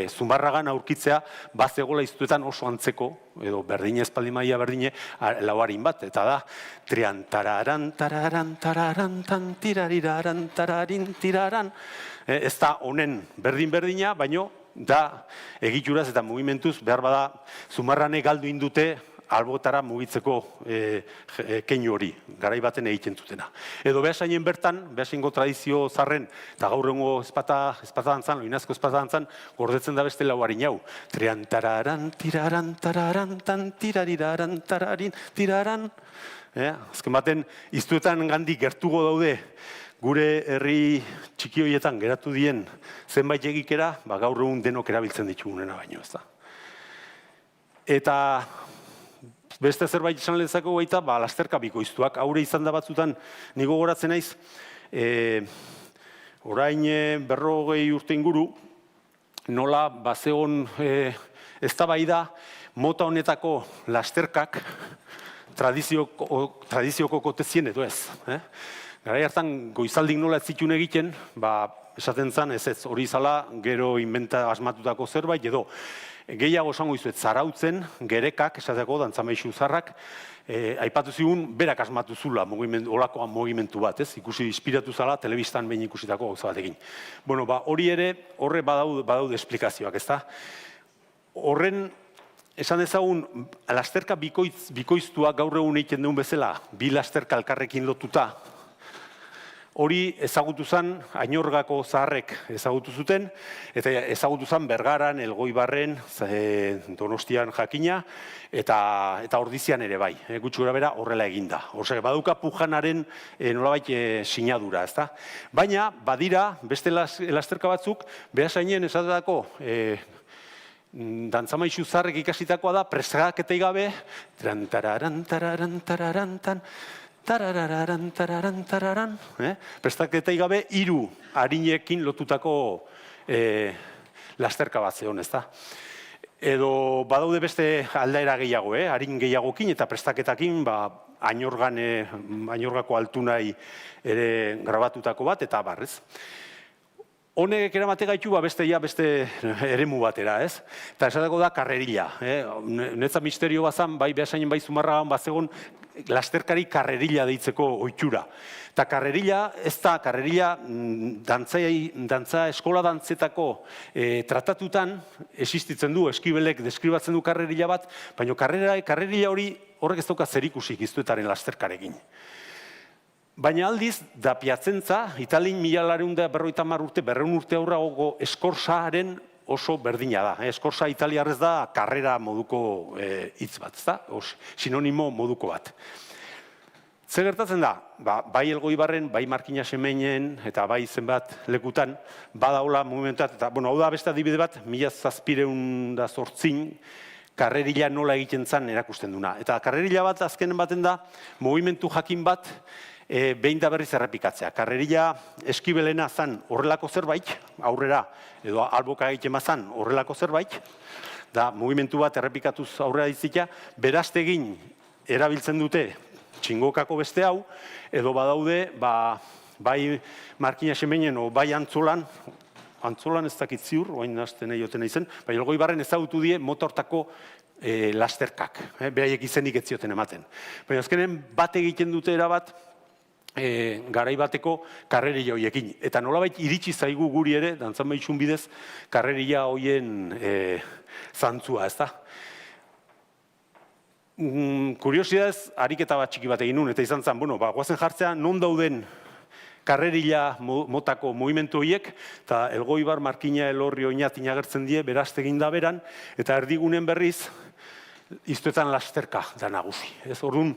Zumbarragan aurkitzea bazegola iztuetan oso antzeko, edo berdine espaldi maia berdine, lauharin bat, eta da, trian tararan, tararan, tararan, tan tirariraran, tararin, tiraran, ez da honen berdin-berdina, baino da egituraz eta mugimentuz behar bada Zumarranek galdu indute albotara mugitzeko keinu hori, garai baten egiten zutena. Edo Beasainen bertan, Beasaingo tradizio zarren, eta gaur egungo ezpata dantzan, loinazko ezpata dantzan, gordetzen da beste lau harin hau. Trian tararan, tiraran, tararan, tan, tirariraran, tararin, tiraran. Azken baten, iztuetan gandik gertugo daude, gure herri txiki horietan geratu dien zenbait egikera, gaur egun denok erabiltzen ditugunena baino, ez da. Eta beste zerbait esan lezako baita, lasterka bikoiztuak. Haure izan da batzutan, nigo gogoratzen naiz, orain 40 urte inguru, nola bazegon eztabaida mota honetako lasterkak tradizioko kotezien edo ez. Garai hartan goizaldik nola ez zituen egiten, esaten zen ez hori izala gero inventa asmatutako zerbait edo gehiago esango izuet zarautzen, gerekak, esateko, dantzameixu zarrak, aipatu zigun, berak asmatu zula, olakoa mugimendu bat, ez? Ikusi, inspiratu zala, telebistan behin ikusitako gauza batekin. Bueno, hori ere, horre badaude esplikazioak, ez da? Horren, esan dezagun, lasterka bikoiztuak gaur egun egiten duen bezala, bi lasterka elkarrekin lotuta, hori ezagutu zen, Ainorgako zaharrek ezagutu zuten, eta ezagutu zen Bergaran, Elgoibarren, Donostian jakina, eta Ordizian ere bai. Gutxi gorabehera horrela eginda. Horrek, baduka Pujanaren nolabait sinadura, ezta? Baina, badira, beste lasterka batzuk, Beasainen esatutako dantzamaizu zaharrek ikasitakoa da, prestaketei gabe, tararan, tararan, tararan, tarararan, tararan, tararan, prestaketei gabe 3 harinekin lotutako lasterka bat zeon, ez da. Edo badaude beste aldaera gehiago, harin gehiagokin eta prestaketakin, Ainorgako altunai ere grabatutako bat, eta barrez. Honek eramate gaitu beste eremu batera, ez? Eta esateko da karrerilla. Netza misterio bazan, bai Beasainen bai Zumarragan bazegon lasterkari karrerilla deitzeko ohitura. Eta karrerilla, ez da karrerilla eskola dantzetako tratatutan existitzen du, Eskibelek deskribatzen du karrerilla bat, baina karrerilla hori horrek ez dauka zerikusik iztuetaren lasterkarekin. Baina aldiz, da Piazenza, Italin 1950 urte, 200 urte aurrago eskorsaaren oso berdina da. Eskorsa italiarrez da karrera moduko hitz bat, ez da? Sinonimo moduko bat. Zer gertatzen da? Bai Elgoibarren, bai Markina Semeinen, eta bai zenbat lekutan, badaola mugimenduat, eta, hau da beste adibide bat, 1708 karrerilla nola egiten zan erakusten duna. Eta karrerilla bat azkenen baten da, mugimendu jakin bat, behin da berriz errepikatzea. Karrerilla Eskibelena zan horrelako zerbait, aurrera, edo alboka egiten bazan horrelako zerbait, da mugimendu bat errepikatuz aurrera ditzita, beraztegin erabiltzen dute txingokako beste hau, edo badaude, bai Markina Semeinen, o bai Antzolan ez dakit ziur, oain nazten egiten izen, bai Elgoibarren ezagutu die motortako lasterkak, beraiek izenik ez zioten ematen. Baina azkenen bat egiten dute erabat, garai bateko karrerilla horiekin. Eta nolabait iritsi zaigu guri ere, dantzamaitzun bidez, karrerilla horien zantzua, ez da? Kuriosidadez, ariketa bat txiki bat egin nun, eta izan zen, guazen jartzea, non dauden karrerilla motako mugimendu horiek, eta Elgoibar, Markina, Elorri, Oñatin agertzen die, beraztegin da beran, eta erdigunen berriz, iztuetan lasterka da nagusi. Ez orduan,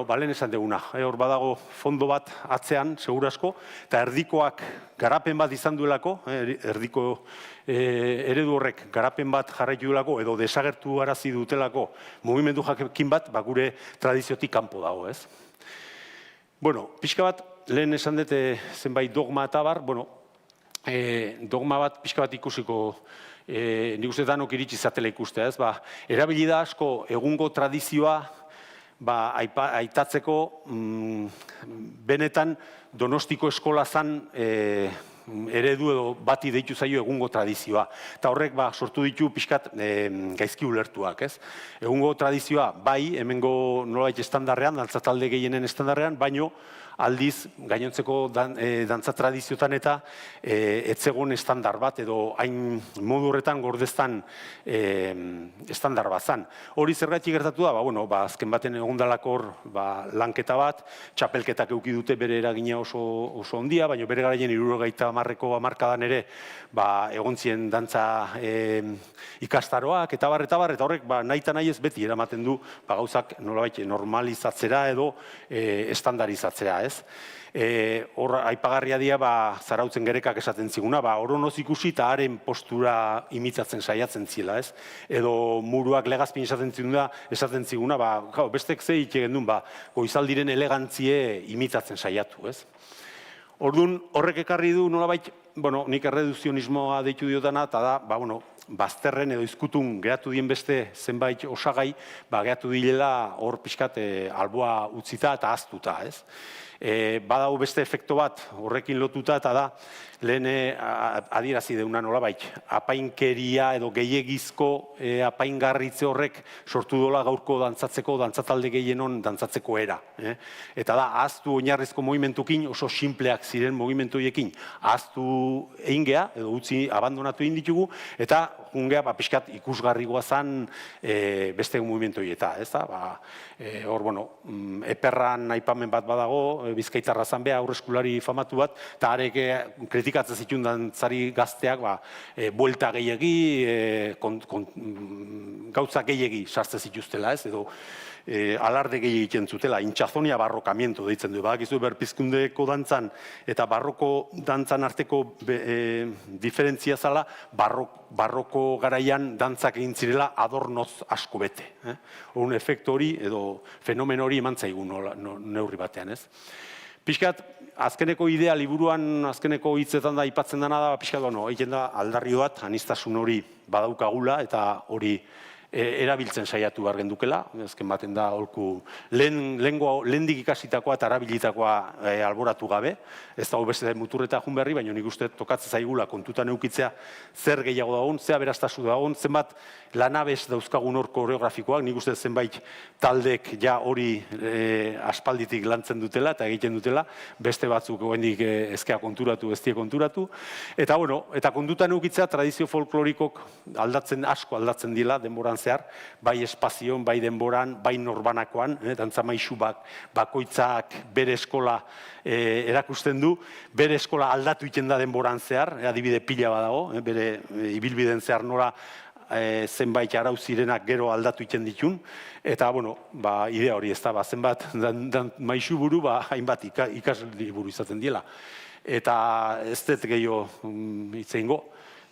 balen esan deguna, hor badago fondo bat atzean, segurasko, eta erdikoak garapen bat izan duelako, erdiko eredu horrek garapen bat jarraitu duelako, edo desagertu arazi dutelako mugimendu jakin bat, gure tradiziotik kanpo dago, ez? Pixka bat, lehen esan dute zenbait dogma eta bar, dogma bat pixka bat ikusiko, nik uste danok iritsi zatela ikustea, ez? Erabili da asko egungo tradizioa aitatzeko benetan Donostiko eskola zan eredu edo bati deitu zaio egungo tradizioa. Eta horrek sortu ditu pixkat gaizki ulertuak, ez? Egungo tradizioa bai, hemengo nolabait estandarrean, dantzatalde gehienen estandarrean, baino aldiz, gainontzeko dantza tradiziotan eta etzegon estandar bat edo hain modu horretan gordeztan estandar bat zan. Hori zergatik gertatu da, azken baten egondalako hor lanketa bat, txapelketak eduki dute bere eragina oso ondia, baina bere garaien 70ko hamarkadan ere egon ziren dantza ikastaroak eta horrek nahi eta nahi ez beti eramaten du gauzak nolabait normalizatzera edo estandarizatzera, ez? Hor aipagarria dira Zarautzen Gerekak esaten ziguna, oronoz ikusi eta haren postura imitatzen saiatzen ziela, ez? Edo Muruak Legazpin esaten ziguna, bestek ze itxegen duen, goizaldiren elegantzie imitatzen saiatu, ez? Orduan, horrek ekarri du nolabait, nik erreduzionismoa deitu diotana, eta da, bazterren edo izkutun geratu dien beste zenbait osagai, geratu dilela hor pixkat alboa utzita eta aztuta, ez? Badau beste efekto bat horrekin lotuta, eta da, lehen adierazi deuna nolabait, apainkeria edo gehiegizko apaingarritze horrek sortu dola gaurko dantzatalde gehienon dantzatzeko era. Eta da, ahaztu oinarrizko movimentukin oso simpleak ziren movimentuiekin ahaztu egin geha, edo utzi abandonatu egin ditugu, eta jungea pixkat ikusgarri guazan beste movimentuieta. Hor, eperran aipamen bat badago, Bizkaitarra zan beha, aurreskulari famatu bat, eta arek kritikatzen zituen dantzari gazteak buelta gehiagi, gauza gehiagi sartzen zituztela, ez, edo alarde gehiagi egiten zutela, intxazonia barrokamiento deitzen du. Badakizu berpizkundeko dantzan eta barroko dantzan arteko diferentzia zala, barroko garaian dantzak egin zirela adornoz asko bete. Un efektu hori edo fenomen hori eman zaigun neurri batean, ez? Piskat, azkeneko idea liburuan, azkeneko hitzetan da aipatzen dena da, piskat, egiten da aldarri bat, aniztasun hori badaukagula eta hori erabiltzen saiatu behar gendukela, azken baten da holku lehendik ikasitakoa eta erabilitakoa alboratu gabe, ez dago beste muturreta jun berri, baina nik uste tokatzen zaigula kontutan eukitzea zer gehiago dagoen, zer aberastasu dagoen, zenbat lanabez dauzkagun hor koreografikoak, nik uste zenbait taldek ja hori aspalditik lantzen dutela eta egiten dutela, beste batzuk goendik ezkea konturatu, ez die konturatu, eta kontutan eukitzea tradizio folklorikok asko aldatzen dila denboran zehar, bai espazioan, bai denboran, bai norbanakoan, dantza maisu bakoitzak bere eskola erakusten du, bere eskola aldatu iten da denboran zehar, adibide pila badago, bere ibilbiden zehar nora zenbait arau zirenak gero aldatu iten ditun, eta, idea hori ez da, zenbat maisu buru, hainbat ikasli buru izaten diela. Eta ez dut gehiago itzeingo,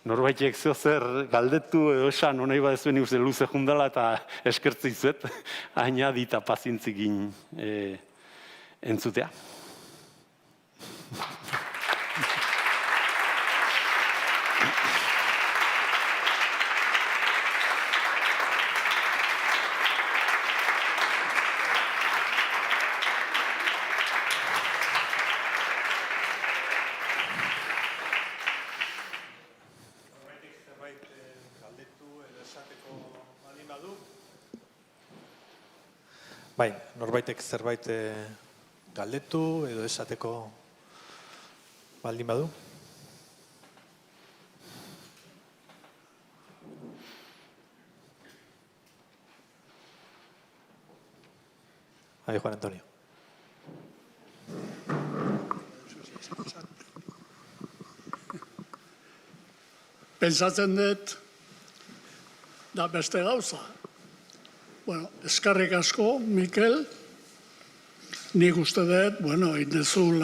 norbaitek zer galdetu edo esan, honei badezuen uste luze jundala eta eskertzi zuet, aina dita pazintzikin entzutea. Bai, norbaitek zerbait galdetu edo esateko baldin badu? Bai, Juan Antonio. Pentsatzen dut, da beste gauza. Eskarrik asko, Mikel, nik uste dut, egin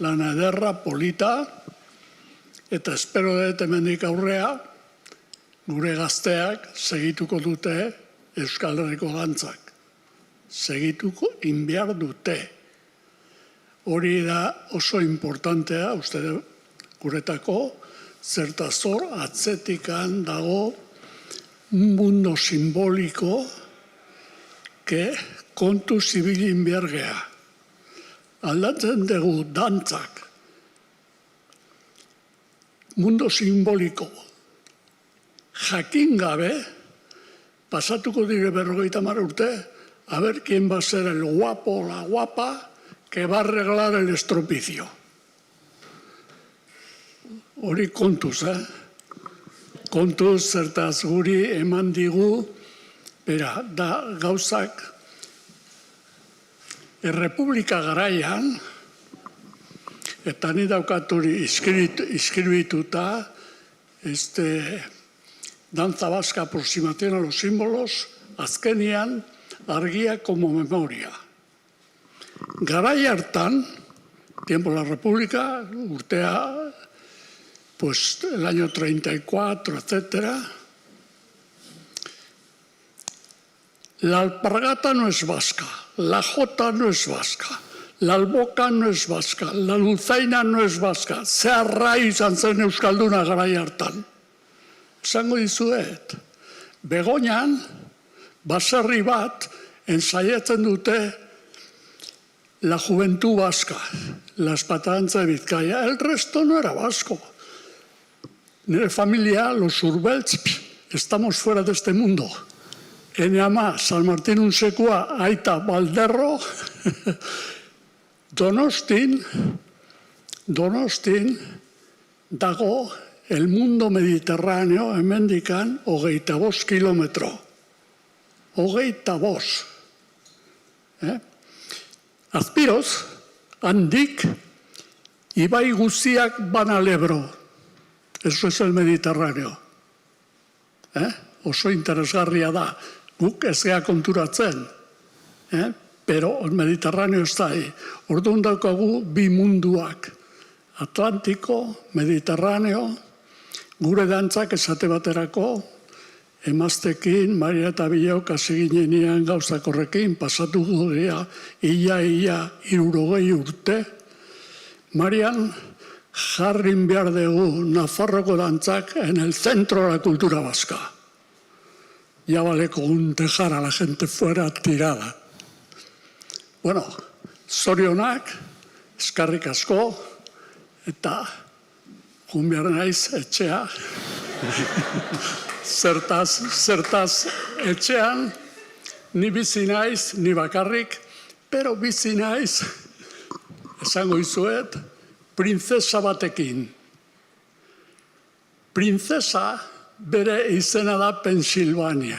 lana ederra, polita, eta espero dut hemendik aurrea, gure gazteak segituko dute Euskal Herriko dantzak. Segituko inbiar dute. Hori da oso importantea, uste guretako, zertazor atzetikan dago un mundo simbólico que kontu zibilin bergea. Aldatzen dugu dantzak. Mundo simboliko jakin gabe, pasatuko dire 50 urte, a ver quién va a ser el guapo o la guapa que va a arreglar el estropicio. Hori kontuz, Kontuz, zertaz guri eman digu, bera, da gauzak, Errepublika garaian, eta ni daukaturi inskribituta, danza vasca aproximación a los símbolos, azkenian argia como memoria. Garai hartan, tiempo de la República, urtea, pues el año 34, etc. La alpargata no es vasca, la jota no es vasca, la alboca no es vasca, la dulzaina no es vasca, zeharra izan zen euskalduna garai hartan. Esango dizuet, Begoñan, baserri bat, ensaiatzen dute la juventud vasca, la Espatanza de Vizcaya. El resto no era vasco. Nire familia, los Urbeltz, estamos fuera de este mundo. Ene ama, San Martín Unsekua, aita Balderro, Donostin dago el mundo mediterráneo, hemendikan, 25 kilometro. 25. Azpiroz, handik, ibai guziak bana Lebro. Eso es el Mediterráneo. Oso interesgarria da. Guk ez gea konturatzen. Pero el Mediterráneo está ahí. Orduan daukagu bi munduak. Atlantiko, Mediterráneo, gure dantzak esate baterako, emaztekin, Maria eta Bilaok hasi ginenean gauzak horrekin, pasatu gudea, ia 60 urte. Marian, jarrin behar dugu Nafarroko dantzak en el centro de la cultura vasca. Ya vale con dejar a la gente fuera tirada. Bueno, zorionak, eskarrik asko, eta joan behar naiz etxea. Zertaz etxean, ni bizi naiz, ni bakarrik, pero bizi naiz, esango izuet, printzesa batekin. Printzesa bere izena da Pensilvania.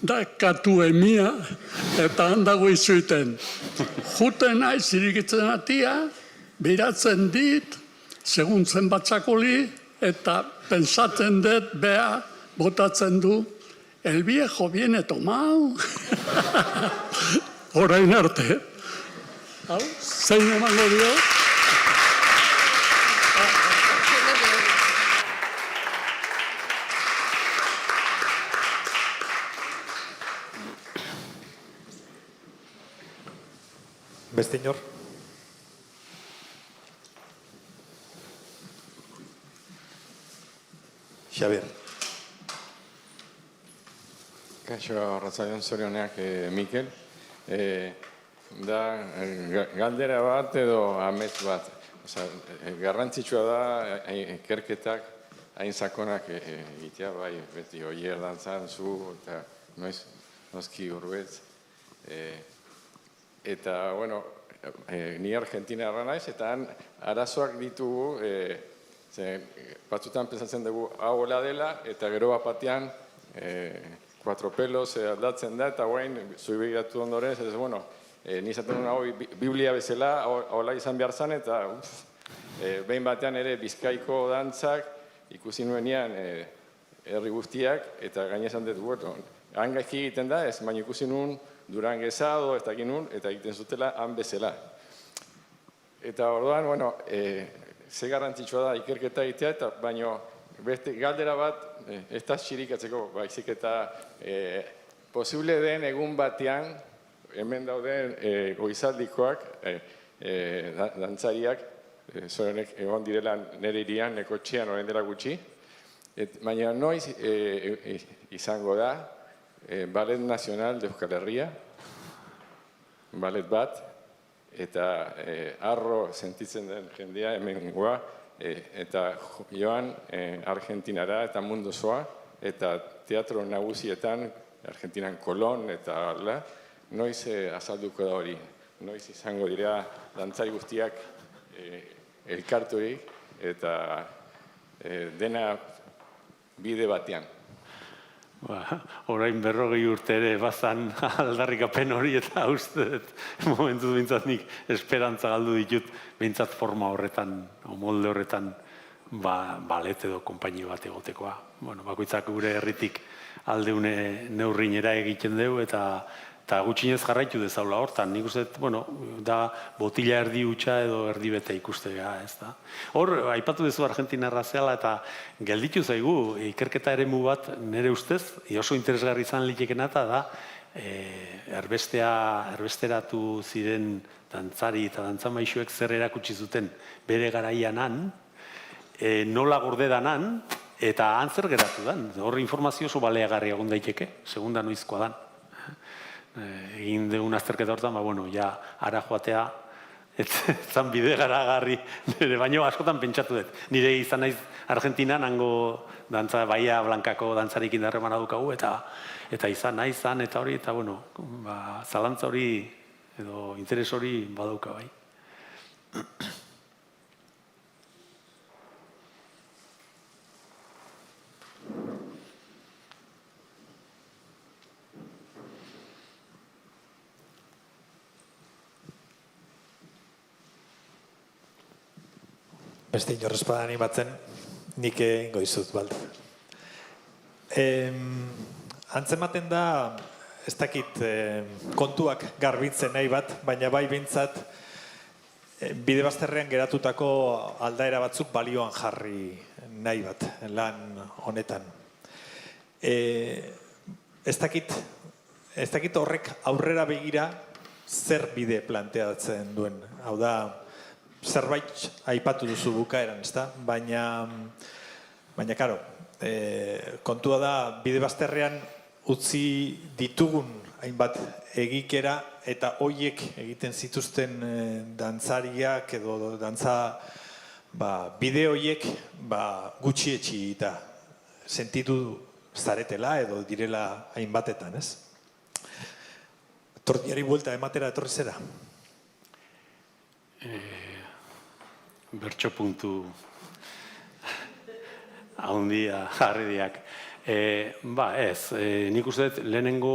Da katu emia eta handago izuiten. Juten naiz irikitzen atia, biratzen dit, segun zenbatzakoli, eta pensatzen dut, bea, botatzen du, el viejo viene tomau. Orain arte. Hau, zein emango dio? Beste inor? Xabier. Kaixo, arratzaion zorioneak, Mikel. Da, galdera bat edo amets bat. Garrantzitsua da, ikerketak hain sakonak egitea, bai, beti oier dantzan, zu, eta noski urbetz. Eta, bueno, ni Argentina erra naiz, eta han arazoak ditugu, batzutan pensatzen dugu hau hola dela, eta gero batean, 4 pelos aldatzen da, eta guain, zuibigatu ondoren, ez bueno, nizaten hau Biblia bezala, hola izan behar zan, eta behin batean ere Bizkaiko dantzak, ikusi nuenean herri guztiak, eta gainezan dut, bueno, han gaizki egiten da, ez baina ikusi nuen Durangezado, ez dakit nun, eta egiten zutela han bezala. Eta orduan, bueno, ze garrantzitsua da ikerketa egitea, eta baino beste galdera bat, ez da txirikatzeko, baizik eta posible den egun batean, hemen dauden goizaldikoak, dantzariak, zorenek egon direla nire irian, neko txian orain dela gutxi, baina noiz izango da, Ballet Nacional de Euskal Herria, ballet bat, eta arro sentitzen den jendea hemen goa, eta joan Argentinara eta mundu zoa, eta teatro nagusietan, Argentinan Kolon eta ala, noiz azalduko da hori. noiz izango dira dantzari guztiak elkarturik eta dena bide batean. Orain 40 urte ere bazan aldarrikapen hori eta uste dut momentuz bintzat nik esperantza galdu ditut bintzat forma horretan, molde horretan balet edo konpaini bat egotekoa. Bakoitzak gure herritik aldeune neurrinera egiten dugu eta gutxinez jarraitu dezaula hortan. Nik uste, da botila erdi hutsa edo erdi bete ikustea, ez da. Hor, aipatu duzu Argentinarra zehala eta gelditu zaigu ikerketa eremu bat nire ustez, oso interesgarri izan litekena eta da, erbesteratu ziren dantzari eta dantzamaixuek zer erakutsi zuten bere garaianan, nola gorde danan, eta han zer geratu dan. Hor informazio oso baleagarria egon daiteke, segunda noizkoa dan. Egin deun azterketa hortan, ja, ara joatea, zan bide garagarri, baino askotan pentsatu dut. Nire izan naiz Argentinan, hango dantza, Bahia Blankako dantzarik indarremana dukagu, eta izan naiz, eta hori, eta zalantza hori, edo interes hori badauka bai. Beste inorrezpada animatzen, nik egingo izut, balde. Antzematen da, ez dakit kontuak garbitzen nahi bat, baina bai bintzat bide bazterrean geratutako aldaera batzuk balioan jarri nahi bat, lan honetan. Ez dakit horrek aurrera begira zer bide planteatzen duen, hau da, zerbait aipatu duzu bukaeran, ezta? Baina, karo, kontua da, bide bazterrean utzi ditugun hainbat egikera eta hoiek egiten zituzten dantzariak edo dantza bide hoiek gutxietxi eta sentitu zaretela edo direla hainbatetan, ez? Tortiari buelta ematera etorri zera? Bertso puntu handia jarridiak. Ez, nik uste dut lehenengo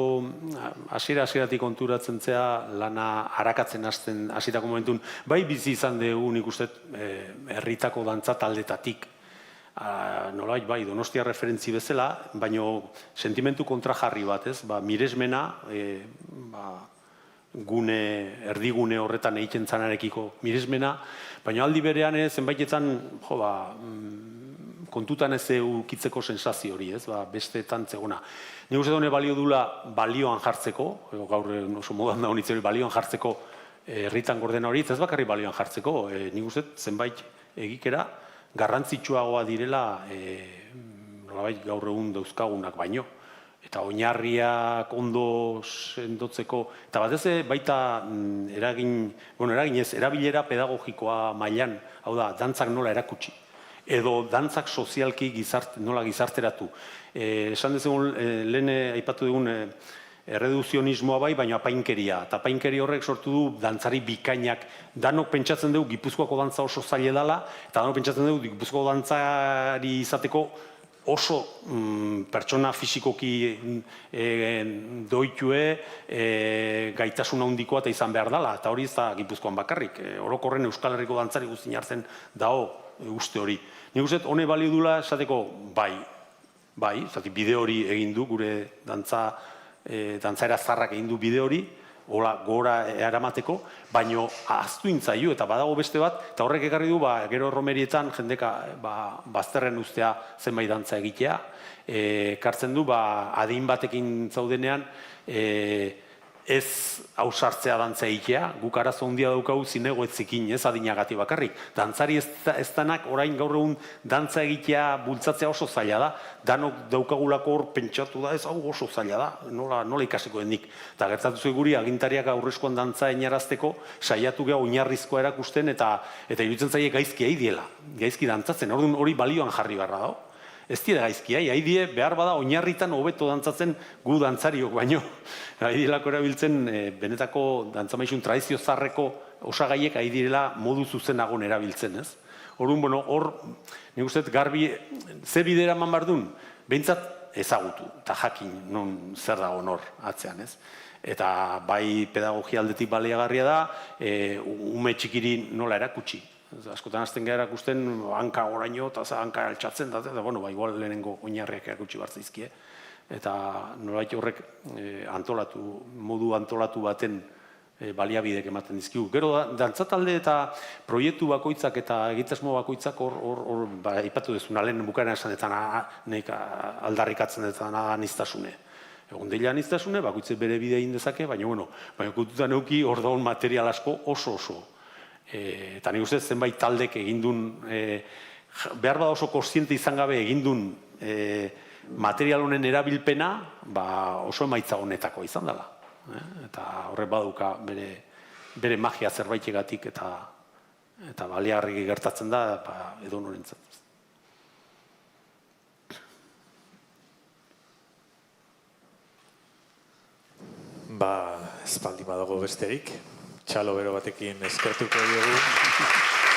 hasieratik konturatzen zea lana harakatzen hasitako momentun, bai bizi izan dugu nik uste dut herritako dantza taldetatik. Nolait, bai, Donostia referentzi bezala, baino sentimentu kontrajarri bat, ez? Miresmena, erdigune horretan egiten zanarekiko miresmena, baina aldi berean zenbaitetan kontutan ez ukitzeko sensazio hori, ez? Besteetan zegona. Nik uste dune balio dula balioan jartzeko, gaur oso modan da honitzen balioan jartzeko herritan gordena hori, ez bakarri balioan jartzeko, nik uste zenbait egikera garrantzitsuagoa direla gaur egun dauzkagunak baino. Eta oinarriak ondo sendotzeko, eta batez baita erabilera pedagogikoa mailan, hau da, dantzak nola erakutsi, edo dantzak sozialki nola gizarteratu. Esan dezagun, lehen aipatu dugun erreduzionismoa bai, baina apainkeria. Eta apainkeri horrek sortu du dantzari bikainak. Danok pentsatzen dugu Gipuzkoako dantza oso zaila dela, eta danok pentsatzen dugu Gipuzkoako dantzari izateko oso pertsona fisikoki doitue gaitasun handikoa eta izan behar dela, eta hori ez da Gipuzkoan bakarrik. Orokorren Euskal Herriko dantzari guztin hartzen dago uste hori. Nik uste, hone balio dula esateko bai, bide hori egin du, gure dantzaera zarrak egin du bide hori, gora eramateko, baino ahaztu intzaio eta badago beste bat, eta horrek ekarri du, gero romerietan jendeka bazterren ustea zenbait dantza egitea, kartzen du, adin batekin zaudenean, ez hausartzea dantza egitea, guk arazo handia daukagu zinego ez zikin, ez adinagati bakarrik. Dantzari ez danak orain gaur egun dantza egitea bultzatzea oso zaila da, danok daukagulako hor pentsatu da, ez hau oso zaila da, nola ikasiko denik. Eta gertatu zuen guri agintariak aurrezkoan dantza enarazteko, saiatu geha oinarrizkoa erakusten eta iruditzen zaie gaizki diela, gaizki dantzatzen, hori balioan jarri beharra dago. ez dira gaizki, haidie behar bada oinarritan hobeto dantzatzen gu dantzariok baino. Haidielako erabiltzen benetako dantzamaisun tradizio zarreko osagaiek haidirela modu zuzenagon erabiltzen, ez? Orduan, bueno, hor, nik uste garbi, ze bidera eman behar duen, behintzat ezagutu, eta jakin non zer dago hor atzean, ez? Eta bai pedagogia aldetik baliagarria da, ume txikiri nola erakutsi. Askotan hasten gara erakusten, hanka oraino, eta hanka altxatzen, eta bueno, igual lehenengo oinarriak erakutsi bartzaizkie. Eta nolabait horrek modu antolatu baten baliabidek ematen dizkigu. Gero, dantzatalde eta proiektu bakoitzak eta egitasmo bakoitzak hor ipatu dezuna, lehen bukaeran esan eta nek aldarrikatzen eta aniztasune. Egon dela aniztasune, bakoitze bere bide egin dezake, baina kontutan euki hor daun material asko oso. Eta nik uste zenbait taldek egindun, behar bada oso kontziente izan gabe egindun material honen erabilpena, oso emaitza honetako izan dela. Eta horrek baduka bere magia zerbaitegatik eta baliagarri gertatzen da edo norentzat. Ez baldin badago besterik, txalo bero batekin eskertuko diogu.